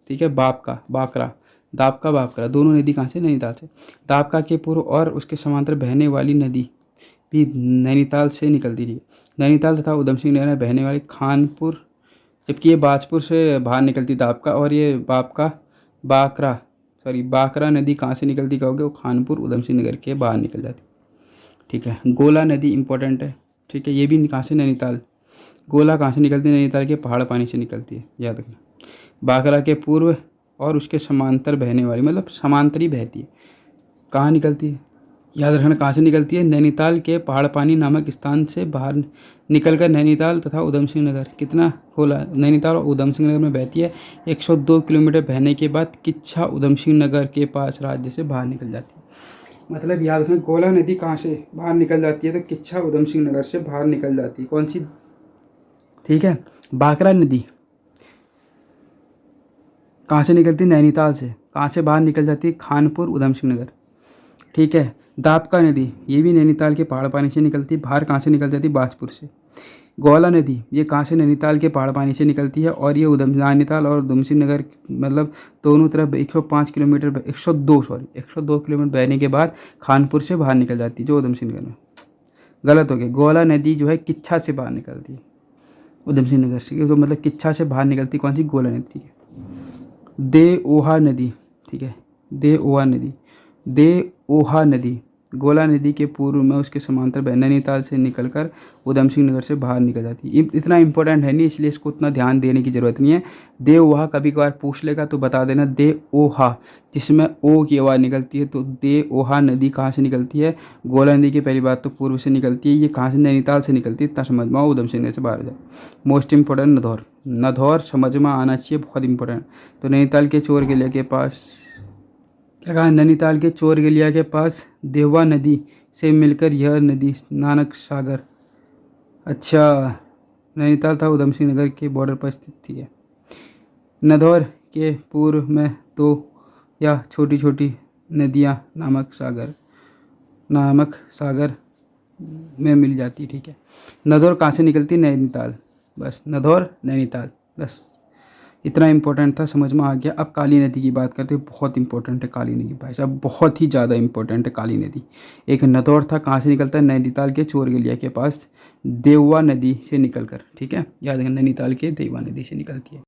ठीक है, बापका बाकरा, दापका बापकरा दोनों नदी कहाँ से, नैनीताल से। दापका के पूर्व और उसके समांतर बहने वाली नदी भी नैनीताल से निकलती रही। नैनीताल तथा उधम सिंह नगर में बहने वाली खानपुर, जबकि ये बाजपुर से बाहर निकलती दापका, और ये बाकरा नदी कहाँ से निकलती कहोगे, वो खानपुर उधम सिंह नगर के बाहर निकल जाती। ठीक है, गोला नदी इंपॉर्टेंट है। ठीक है, ये भी कहाँ से, नैनीताल। गोला कहाँ से निकलती है, नैनीताल के पहाड़ पानी से निकलती है, याद रखना। बांकरा के पूर्व और उसके समांतर बहने वाली, मतलब समांतर ही बहती है। कहाँ निकलती है, याद रखना कहाँ से निकलती है, नैनीताल के पहाड़पानी नामक स्थान से बाहर निकलकर नैनीताल तथा उधम सिंह नगर, कितना खोला, नैनीताल और उधम सिंह नगर में बहती है। 102 किलोमीटर बहने के बाद किच्छा उधम सिंह नगर के पास राज्य से बाहर निकल जाती है। मतलब याद रखना, गोला नदी कहाँ से बाहर निकल जाती है, तो किच्छा उधम सिंह नगर से बाहर निकल जाती है। कौन सी, ठीक है। बांकरा नदी कहाँ से निकलती है, नैनीताल से। कहाँ से बाहर निकल जाती है, खानपुर उधम सिंह नगर, ठीक है। दापका नदी, ये भी नैनीताल के पहाड़ पानी से निकलती है, बाहर कहाँ से निकल जाती है, बाजपुर से। गौला नदी, ये कहाँ से, नैनीताल के पहाड़ पानी से निकलती है, और ये नैनीताल और उधम सिंह नगर मतलब दोनों तरफ 105 किलोमीटर 102 किलोमीटर बहने के बाद खानपुर से बाहर निकल जाती है, जो उधम सिंह नगर में। गलत हो गया, गौला नदी जो है किच्छा से बाहर निकलती है, उधम सिंह नगर से, तो मतलब किच्छा से बाहर निकलती कौन सी, गौला नदी, ठीक है। दे ओहा नदी, ठीक है, दे ओहा नदी गोला नदी के पूर्व में उसके समांतर नैनीताल से निकलकर उधम सिंह नगर से बाहर निकल जाती है। इतना इंपॉर्टेंट है नहीं, इसलिए इसको उतना ध्यान देने की ज़रूरत नहीं है। दे ओहा कभी कभार पूछ लेगा तो बता देना, दे ओहा जिसमें ओ की आवाज़ निकलती है। तो दे ओहा नदी कहाँ से निकलती है, गोला नदी की पहली बात तो पूर्व से निकलती है, ये कहाँ से, नैनीताल से निकलती है, इतना समझ में आओ, उधम सिंह नगर से बाहर हो जाए। मोस्ट इंपॉर्टेंट नधौर समझ में आना चाहिए, बहुत इंपॉर्टेंट। तो नैनीताल के चोर किले के पास क्या कहा, नैनीताल के चोरगलिया के पास देवा नदी से मिलकर यह नदी नानक सागर, अच्छा, नैनीताल था उधम सिंह नगर के बॉर्डर पर स्थित थी। नधौर के पूर्व में दो या छोटी छोटी नदियाँ नामक सागर में मिल जाती, ठीक है। नधौर कहाँ से निकलती, नैनीताल, बस नधौर नैनीताल, बस इतना इंपॉर्टेंट था, समझ में आ गया। अब काली नदी की बात करते हैं, बहुत इंपॉर्टेंट है काली नदी भाई साहब, बहुत ही ज़्यादा इंपॉर्टेंट है काली नदी। एक नदौर था, कहाँ से निकलता है, नैनीताल के चोरगलिया के पास देवा नदी से निकलकर, ठीक है, याद रखना नैनीताल के देवा नदी से निकलती है।